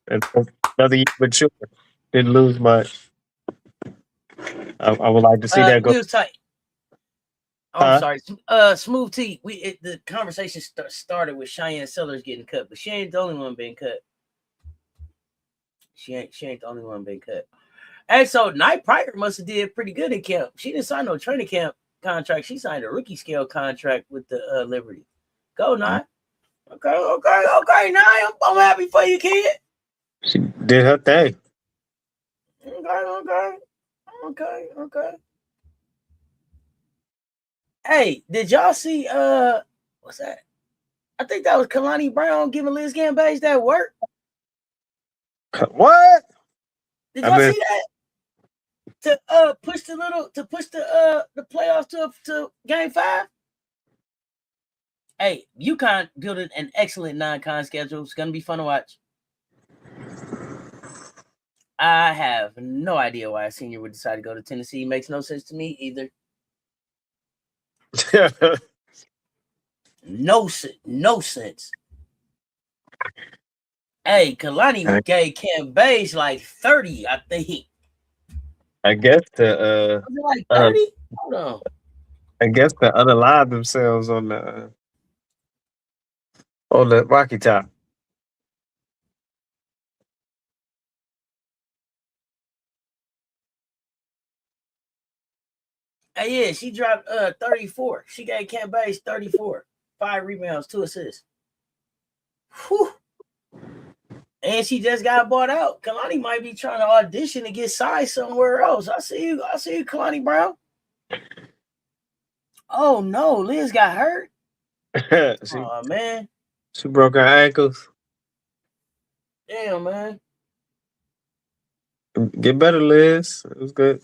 Another year mature. Didn't lose much. I would like to see that go. We was tight. Oh, I'm sorry. Smooth T. The conversation started with Cheyenne Sellers getting cut, but she ain't the only one being cut. She ain't the only one being cut. And so Knight Pryor must have did pretty good in camp. She didn't sign no training camp contract. She signed a rookie scale contract with the Liberty. Go Knight. Okay. Knight, I'm happy for you, kid. She did her thing. Okay. Hey, did y'all see what's that? I think that was Kalani Brown giving Liz Gambage that work. What? Did y'all see that? To push the playoffs to game 5. Hey, UConn building an excellent non-con schedule. It's gonna be fun to watch. I have no idea why a senior would decide to go to Tennessee. It makes no sense to me either. No sense. Hey, Kalani gave Cam Beige like 30, I think. I guess was it like 30? Hold on. I guess to unalive themselves on the Rocky Top. Hey, yeah, she dropped 34. She gave Cam Beige 34. 5 rebounds, 2 assists. Whew. And she just got bought out. Kalani might be trying to audition to get signed somewhere else. I see you, Kalani Brown. Oh no, Liz got hurt. Oh man. She broke her ankles. Damn, man. Get better, Liz. It was good.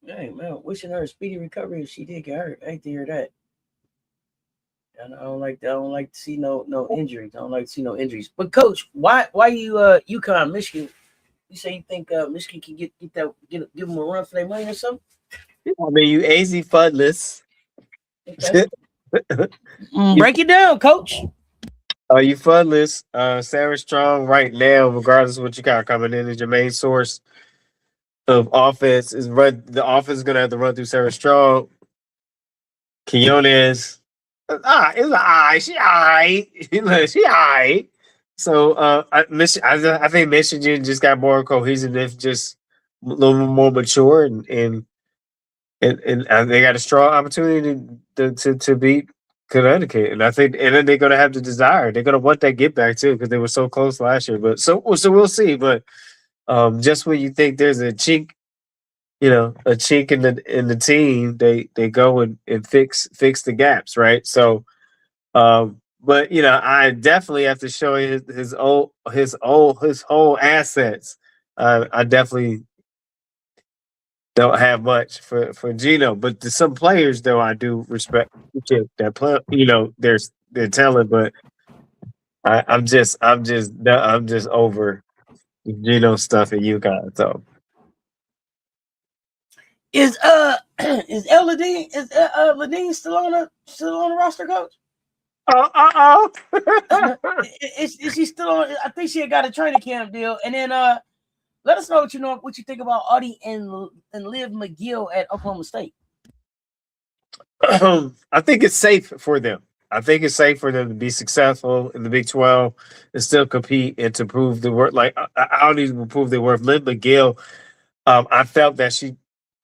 Hey, man, wishing her a speedy recovery if she did get hurt. I hate to hear that. I don't like to see no injuries. I don't like to see no injuries. But coach, why you UConn, Michigan? You say you think Michigan can give them a run for their money or something? I mean, you AZ fundless. Okay. Break it down, coach. You fundless. Sarah Strong right now, regardless of what you got coming in, is your main source of offense. Is run the offense is gonna have to run through Sarah Strong. Quinones. It's she alright. So I think Michigan just got more cohesive, just a little more mature, and they got a strong opportunity to beat Connecticut, and I think, and then they're gonna have the desire. They're gonna want that get back too because they were so close last year. But so we'll see. But just when you think there's a chink, a chink in the team, they go and fix the gaps, right? So, but I definitely have to show his whole assets. I definitely don't have much for Gino, but to some players though I do respect that play. Their talent, but I'm just over Gino stuff at UConn. So is is Ladine still on the roster, coach? Is she still on? I think she had got a training camp deal, and then let us know what you think about Audie and Liv McGill at Oklahoma State. I think it's safe for them. I think it's safe for them to be successful in the Big 12 and still compete and to prove the worth. Like Audi will prove their worth. Liv McGill, I felt that she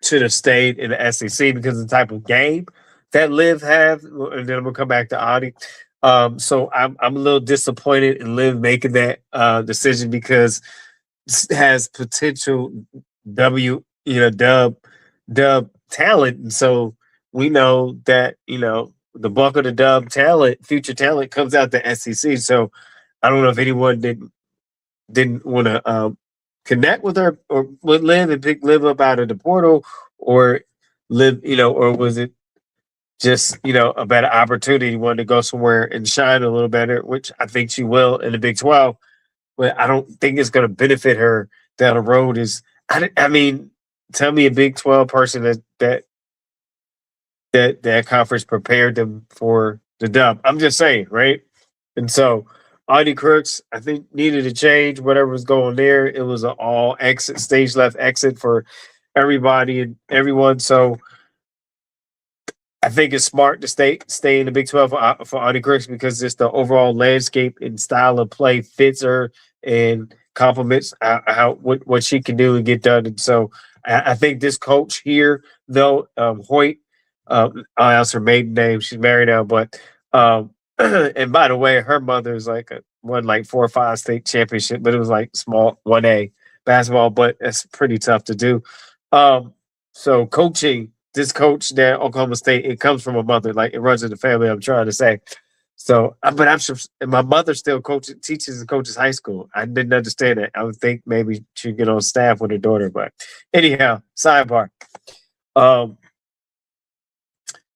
should have stayed in the SEC because of the type of game that Liv have. And then I'm gonna come back to Audi. So I'm a little disappointed in Liv making that decision because it has potential dub talent, and so we know that the bulk of the dub talent, future talent, comes out the SEC. So I don't know if anyone didn't want to connect with her or with Liv and pick Liv up out of the portal, or Liv, or was it just a better opportunity, wanted to go somewhere and shine a little better, which I think she will in the Big 12, but I don't think it's going to benefit her down the road. I mean, tell me a Big 12 person that conference prepared them for the dub. I'm just saying, right? And so Audie Crooks, I think, needed a change. Whatever was going there, it was an all exit, stage left exit for everybody and everyone. So I think it's smart to stay in the Big 12 for Audie Crooks because just the overall landscape and style of play fits her and complements what she can do and get done. And so I think this coach here, though, Hoyt, I'll ask her maiden name. She's married now, but and by the way, her mother is won 4 or 5 state championship, but it was small 1A basketball, but it's pretty tough to do. So coaching this coach there, Oklahoma State, it comes from a mother, it runs in the family. I'm trying to say. So, but I'm sure my mother still teaches and coaches high school. I didn't understand it. I would think maybe she'd get on staff with her daughter, but anyhow, sidebar.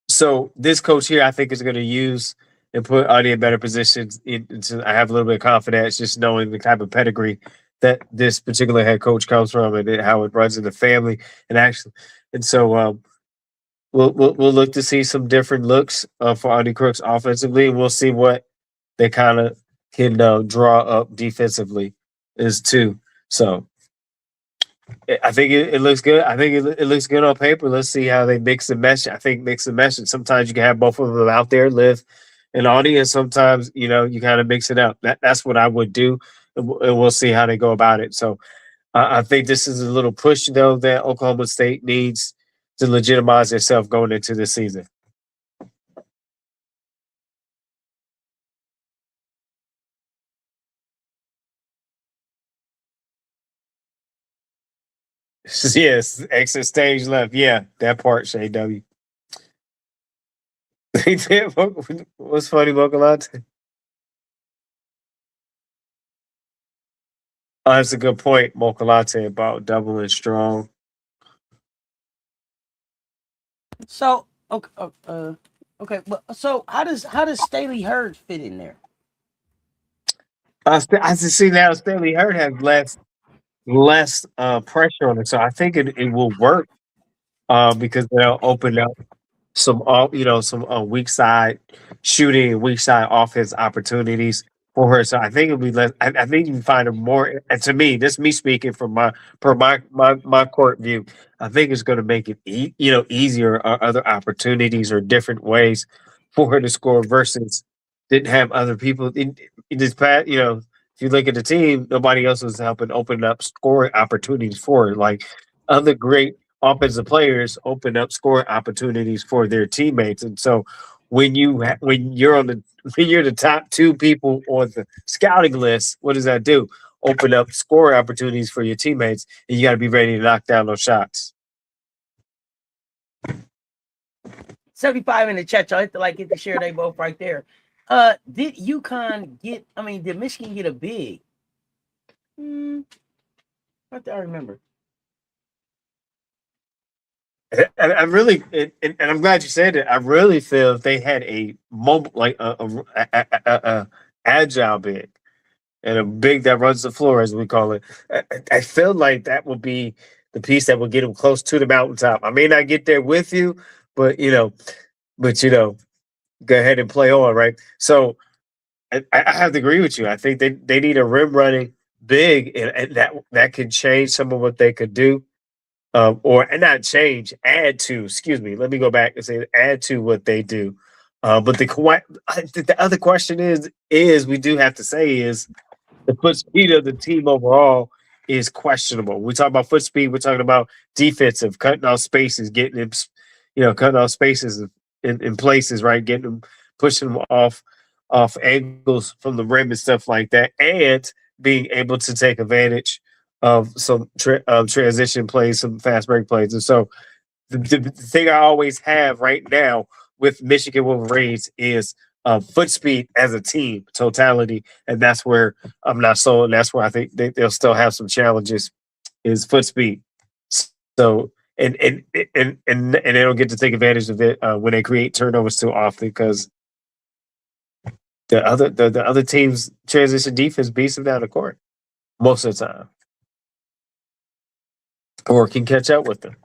So this coach here, I think, is going to use and put Audie in better positions. I have a little bit of confidence just knowing the type of pedigree that this particular head coach comes from and how it runs in the family. And so we'll look to see some different looks for Audie Crooks offensively, and we'll see what they kind of can draw up defensively is too. So I think it looks good. I think it looks good on paper. Let's see how they mix and mesh. I think mix and mesh. And sometimes you can have both of them out there, Liv and Audie, and sometimes you kind of mix it up. That's what I would do, and we'll see how they go about it. So I think this is a little push though that Oklahoma State needs to legitimize itself going into this season. Yes, exit stage left. Yeah, that part, Shay W. What's funny, Mokalate? Oh, that's a good point, Mokalate, about doubling strong. So okay, but so how does Staley Hurd fit in there? I see now Staley Hurd has less less pressure on it. So I think it will work because they'll open up some some weak side shooting, weak side offense opportunities for her. So I think it'll be less. I think you can find her more. And to me, this is me speaking from my court view. I think it's going to make it easier or other opportunities or different ways for her to score versus didn't have other people in this past. If you look at the team, nobody else was helping open up scoring opportunities for her. Like other great offensive players open up scoring opportunities for their teammates. And so when you're when you're the top two people on the scouting list, what does that do? Open up scoring opportunities for your teammates, and you got to be ready to knock down those shots. 75 in the chat, y'all. Hit the share. They both right there. Did UConn did Michigan get a big? I remember. I really, and I'm glad you said it. I really feel if they had a mobile, like a agile big, and a big that runs the floor, as we call it, I feel like that will be the piece that will get them close to the mountaintop. I may not get there with you, but go ahead and play on, right? So I have to agree with you. I think they need a rim running big, and that could change some of what they could do. Or not change, add to. Excuse me. Let me go back and say add to what they do. But the other question is we do have to say is the foot speed of the team overall is questionable. We talk about foot speed. We're talking about defensive, cutting off spaces, getting them, cutting off spaces in places, right? Getting them, pushing them off angles from the rim and stuff like that, and being able to take advantage of some transition plays, some fast break plays. And so the thing I always have right now with Michigan Wolverines is foot speed as a team, totality. And that's where I'm not sold. And that's where I think they'll still have some challenges is foot speed. So, and they don't get to take advantage of it when they create turnovers too often because the other team's transition defense beats them down the court most of the time. Or can catch up with them.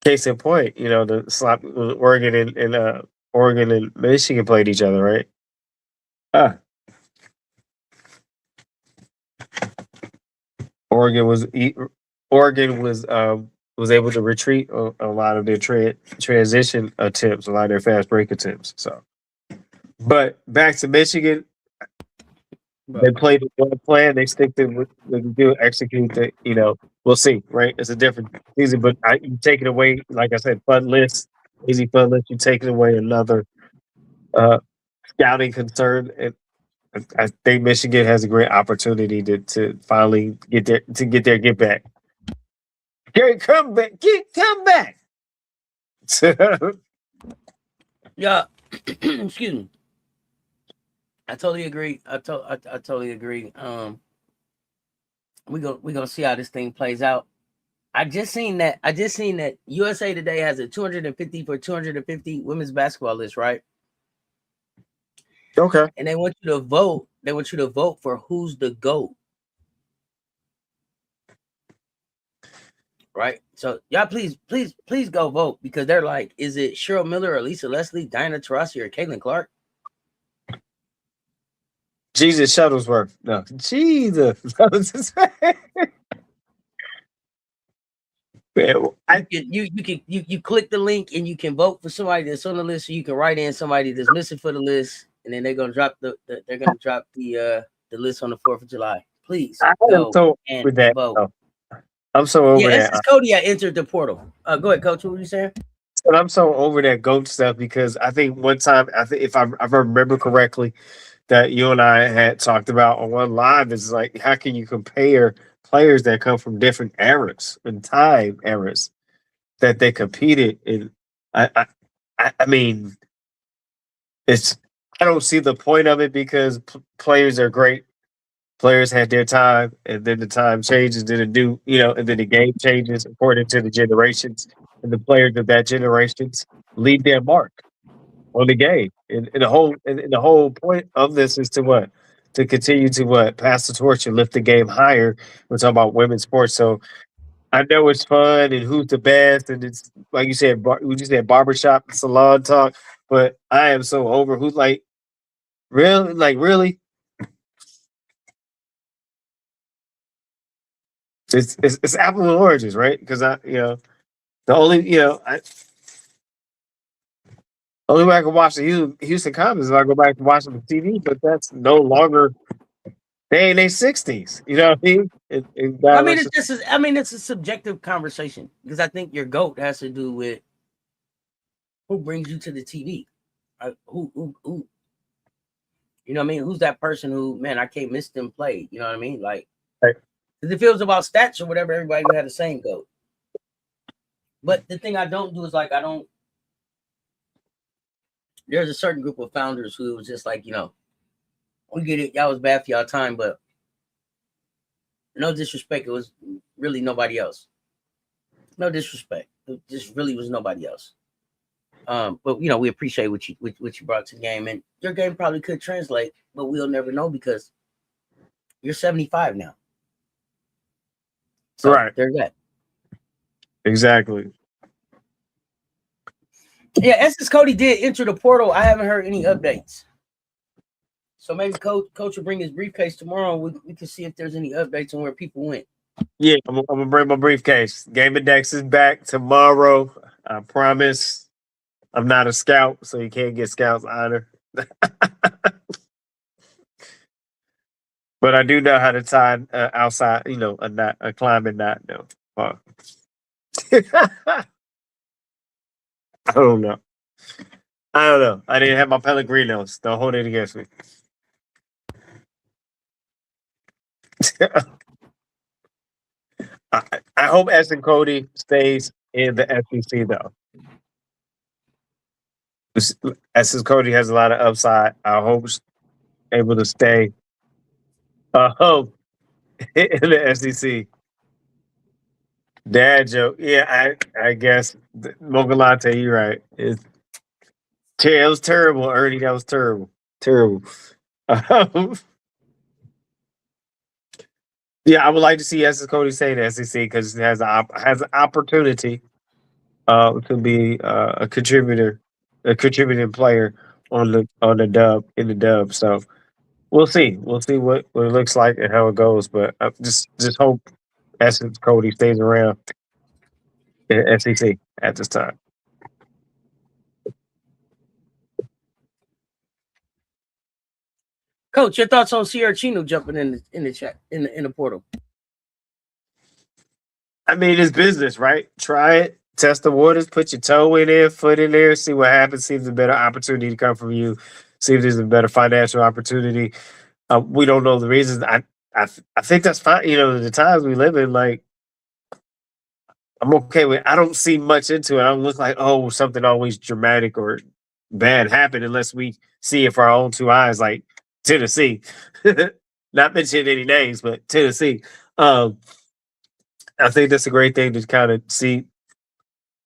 Case in point, the slop Oregon and Michigan played each other, right? Oregon was able to retreat a lot of their transition attempts, a lot of their fast break attempts. So, but back to Michigan. They played one plan. They stick to what they do, execute the. We'll see, right? It's a different season, but you take it away. Like I said, fun list, easy fun list. You take it away another scouting concern, and I think Michigan has a great opportunity to finally get back. Gary, come back, come back. Yeah, excuse me. I totally agree. I totally agree. We're gonna see how this thing plays out. I just seen that USA Today has a 250 for 250 women's basketball list, right? Okay. And they want you to vote. They want you to vote for who's the GOAT. Right? So y'all please go vote because they're like, is it Cheryl Miller or Lisa Leslie, Diana Taurasi, or Caitlin Clark? Jesus Shuttlesworth. No, Jesus. You click the link and you can vote for somebody that's on the list, so you can write in somebody that's missing for the list, and then they're gonna drop the list on the 4th of July. Please go and vote. I'm so over that. This is Cody. I entered the portal. Go ahead, Coach. What were you saying? But I'm so over that GOAT stuff because I think one time, if I remember correctly, that you and I had talked about on one live is like, how can you compare players that come from different eras and time eras that they competed in? I mean, I don't see the point of it because players are great. Players had their time, and then the time changes, then and then the game changes according to the generations, and the players of that generations leave their mark on the game. And the whole point of this is to what? to continue to pass the torch and lift the game higher. We're talking about women's sports, so I know it's fun and who's the best, and it's like you said, you said barbershop and salon talk. But I am so over who's really. It's apple and oranges, right? Because the only way I can watch the Houston Comets is if I go back to watching the TV, but that's no longer they in their 60s. You know what I mean? It's a subjective conversation because I think your GOAT has to do with who brings you to the TV. Who you know what I mean? Who's that person who, man, I can't miss them play? You know what I mean? Like, right. If it feels about stats or whatever, everybody would have the same GOAT. But the thing I don't do is there's a certain group of founders who was just like, we get it, y'all was bad for y'all time, but no disrespect, it was really nobody else. No disrespect, it just really was nobody else. But we appreciate what you brought to the game, and your game probably could translate, but we'll never know because you're 75 now. So right. There's that. Exactly. Yeah, Essex Cody did enter the portal. I haven't heard any updates. So maybe coach will bring his briefcase tomorrow. We can see if there's any updates on where people went. Yeah, I'm gonna bring my briefcase. Game Index is back tomorrow. I promise. I'm not a scout, so you can't get scout's honor. But I do know how to tie outside, a climbing knot. No, I don't know. I didn't have my Pellegrinos. Don't hold it against me. I hope Essex Cody stays in the SEC though. Essex Cody has a lot of upside. I hope he's able to stay in the SEC. Dad joke. Yeah, I guess Mogalante, you're right. It was terrible, Ernie. That was terrible. Terrible. Yeah, I would like to see Essex Cody stay in the SEC because it has an opportunity to be a contributing player on the dub. So we'll see. We'll see what it looks like and how it goes. But just hope Essex Cody stays around in SEC at this time. Coach, your thoughts on Sierra Chino jumping in the chat in the portal? I mean, it's business, right? Try it, test the waters, put your toe in there, foot in there, see what happens. See if there's a better opportunity to come from you. See if there's a better financial opportunity. We don't know the reasons. I think that's fine. The times we live in, like, I'm okay with. I don't see much into it. I don't look like something always dramatic or bad happened unless we see it for our own two eyes, like Tennessee. Not mentioning any names, but Tennessee. I think that's a great thing to kind of see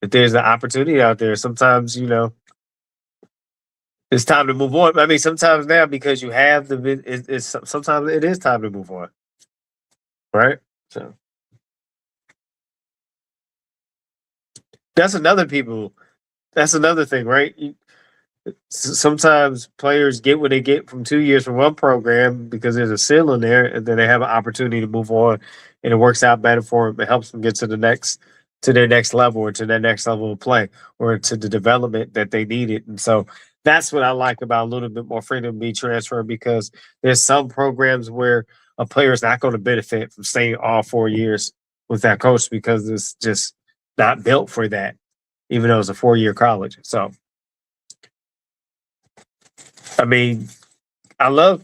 if there's an opportunity out there. Sometimes, it's time to move on. I mean, sometimes now because you have sometimes it is time to move on, right? So that's another thing, right? Sometimes players get what they get from 2 years from one program because there's a ceiling there, and then they have an opportunity to move on, and it works out better for them. It helps them get to their next level, or to their next level of play, or to the development that they needed. And so that's what I like about a little bit more freedom to be transferred, because there's some programs where a player is not going to benefit from staying all 4 years with that coach because it's just not built for that, even though it's a 4-year college. So, I mean, I want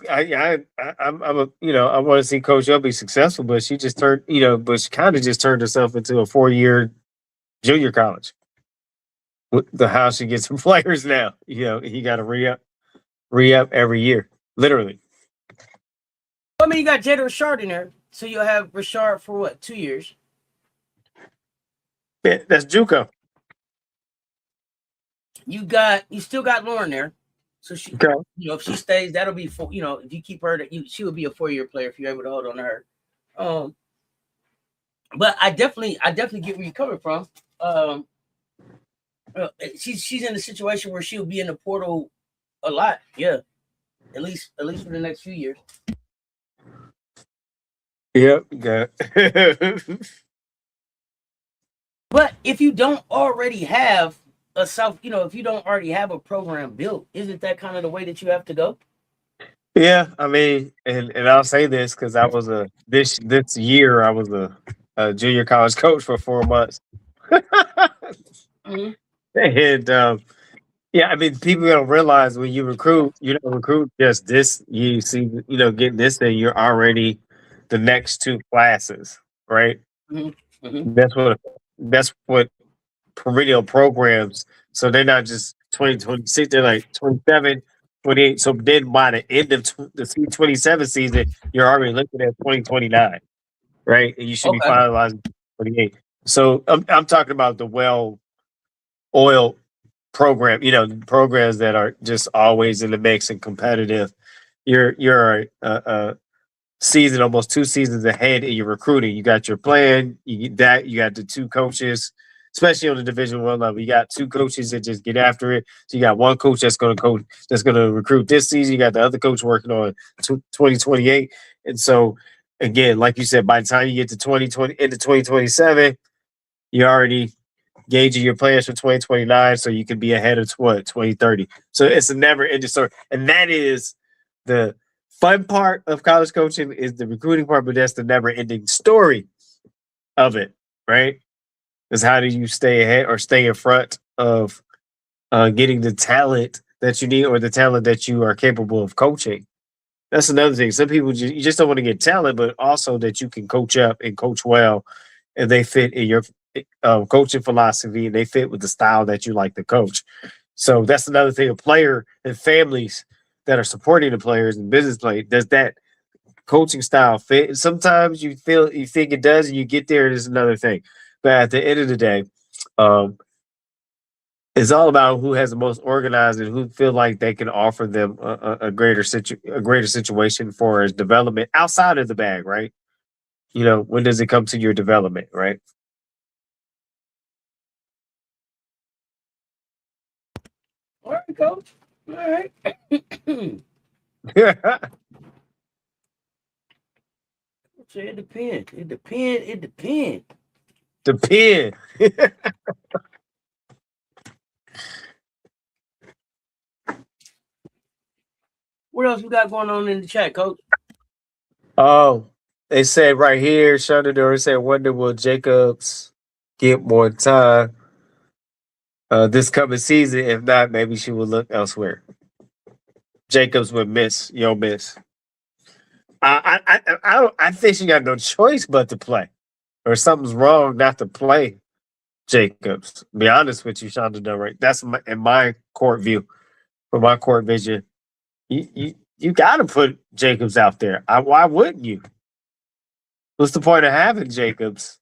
to see Coach O be successful, but she kind of just turned herself into a 4-year junior college. With how she gets some players now, you got to re-up every year, literally. I mean, you got Jada Richard in there, so you'll have Richard for what, 2 years? Yeah, that's JUCO. You still got Lauren there. So she, Okay. if she stays, that'll be for if you keep her, she would be a 4-year player if you're able to hold on to her. But I definitely get where you're coming from. She's in a situation where she'll be in the portal a lot. Yeah, at least for the next few years. Yep. Good. But if you don't already have if you don't already have a program built, isn't that kind of the way that you have to go? Yeah, I mean, and I'll say this because I was this year I was a junior college coach for 4 months, Mm-hmm. and yeah, I mean, people don't realize when you don't recruit just this. You see, getting this thing, you're already the next two classes, right? Mm-hmm. Mm-hmm. That's what perennial programs. So they're not just 2026; they're like 27, 28. So then by the end of the 27 season, you're already looking at 2029, right? And you should be Okay. finalizing 28. So I'm talking about the well-oiled program, programs that are just always in the mix and competitive. You're a season, almost 2 seasons ahead in your recruiting. You got your plan, you get that, you got the two coaches, especially on the Division 1 level. You got two coaches that just get after it. So you got one coach that's gonna recruit this season. You got the other coach working on 2028. And so again, like you said, by the time you get to 2020 into 2027, you already gauging your plans for 2029 so you can be ahead of 2030. So it's a never ending story. And that is the fun part of college coaching is the recruiting part, but that's the never ending story of it, right? Is how do you stay ahead or stay in front of getting the talent that you need or the talent that you are capable of coaching. That's another thing. Some people you just don't want to get talent, but also that you can coach up and coach well, and they fit in your coaching philosophy and they fit with the style that you like to coach. So that's another thing. A player and families that are supporting the players and business play, does that coaching style fit? And sometimes you think it does, and you get there, it is another thing. But at the end of the day, um, it's all about who has the most organized and who feel like they can offer them a greater situation for his development outside of the bag, right? When does it come to your development, right? All right, coach. All right. It depends. It depends. It depends. Depend. What else we got going on in the chat, coach? Oh, they said right here, Shenandoah said, wonder will Jacobs get more time this coming season? If not, maybe she will look elsewhere. Jacobs would miss, miss. I think she got no choice but to play, or something's wrong not to play Jacobs. Be honest with you, Shenandoah, right? That's in my court view, from my court vision. You got to put Jacobs out there. Why wouldn't you? What's the point of having Jacobs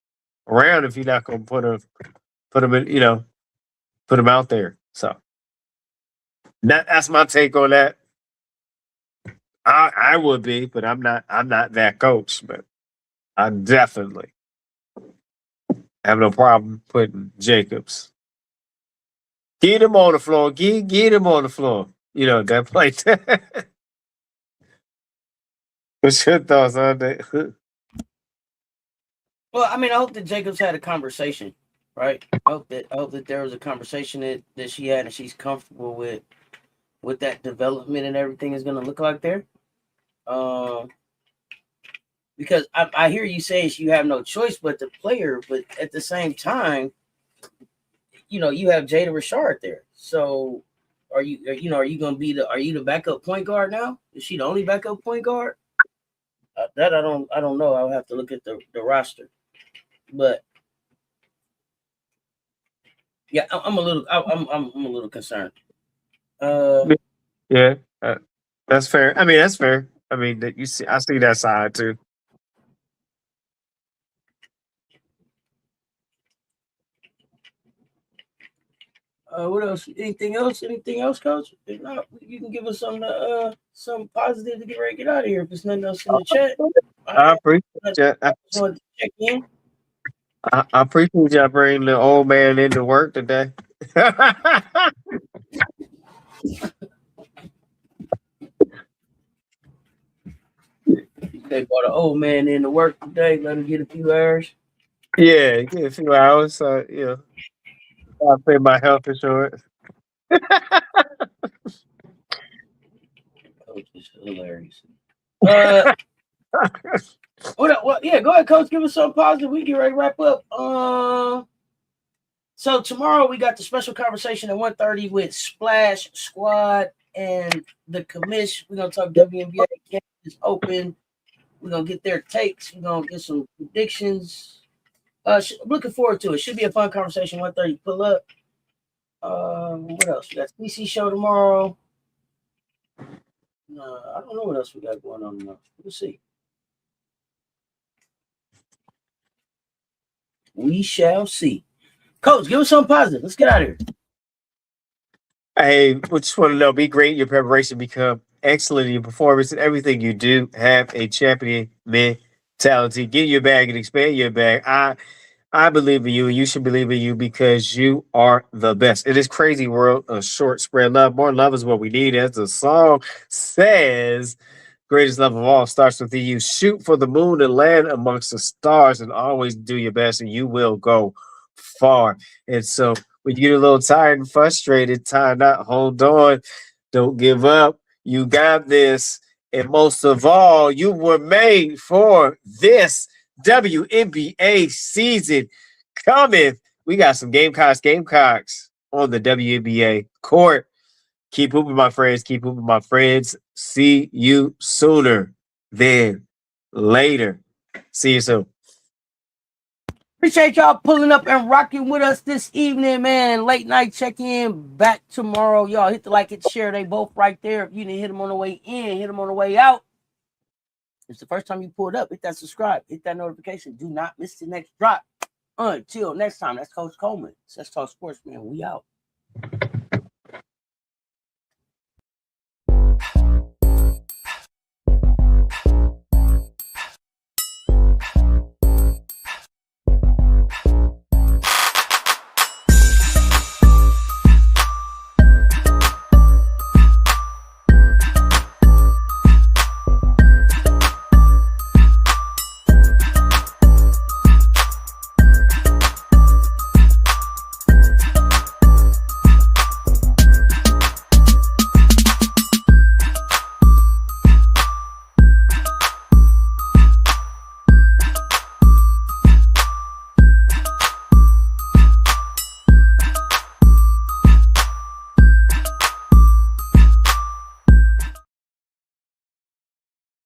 around if you're not going to put him in, put him out there? So that's my take on that. I would be, but I'm not. I'm not that coach, but I definitely have no problem putting Jacobs. Get him on the floor. Get him on the floor. That play. What's your thoughts on that? Well, I mean, I hope that Jacobs had a conversation, right? I hope that there was a conversation that she had and she's comfortable with that development and everything is going to look like there. Because I hear you say you have no choice but the player, but at the same time, you have Jada Rashard there. So are you going to be are you the backup point guard now? Is she the only backup point guard? That I don't know. I'll have to look at the roster. But yeah, I'm a little concerned. Yeah, that's fair. I mean, that's fair. I mean, that I see that side too. What else? Anything else? Anything else, Coach? If not, you can give us some positive to get ready to get out of here. If there's nothing else in the chat, I appreciate you. I just wanted to check in. I appreciate y'all bringing the old man into work today. They brought an old man in to work today. Let him get a few hours. Yeah, get a few hours. So, I pay my health insurance. Coach is hilarious. What? Yeah, go ahead, Coach. Give us something positive. We get ready to wrap up. So tomorrow we got the special conversation at 1:30 with Splash Squad and the commish. We're gonna talk WNBA. Game is open. We're gonna get their takes. We're gonna get some predictions. I'm looking forward to it. Should be a fun conversation. 1:30. Pull up. What else? We got PC show tomorrow. I don't know what else we got going on tomorrow. We'll see. We shall see. Coach, give us something positive. Let's get out of here. Hey, we just want to know, be great in your preparation, become excellent in your performance, and everything you do. Have a champion mentality. Get your bag and expand your bag. I believe in you, and you should believe in you because you are the best. In this crazy world of short spread love, more love is what we need. As the song says, greatest love of all starts with you. Shoot for the moon and land amongst the stars, and always do your best, and you will go far. And so when you get a little tired and frustrated, time out, hold on, don't give up. You got this. And most of all, you were made for this WNBA season coming. We got some Gamecocks on the WNBA court. Keep hooping, my friends. Keep hooping, my friends. See you sooner than later. See you soon. Appreciate y'all pulling up and rocking with us this evening, man. Late night check-in back tomorrow. Y'all hit the like, hit the share. They both right there. If you didn't hit them on the way in, hit them on the way out. If it's the first time you pulled up, hit that subscribe, hit that notification. Do not miss the next drop. Until next time, that's Coach Coleman. Let's Talk Sports, man. We out.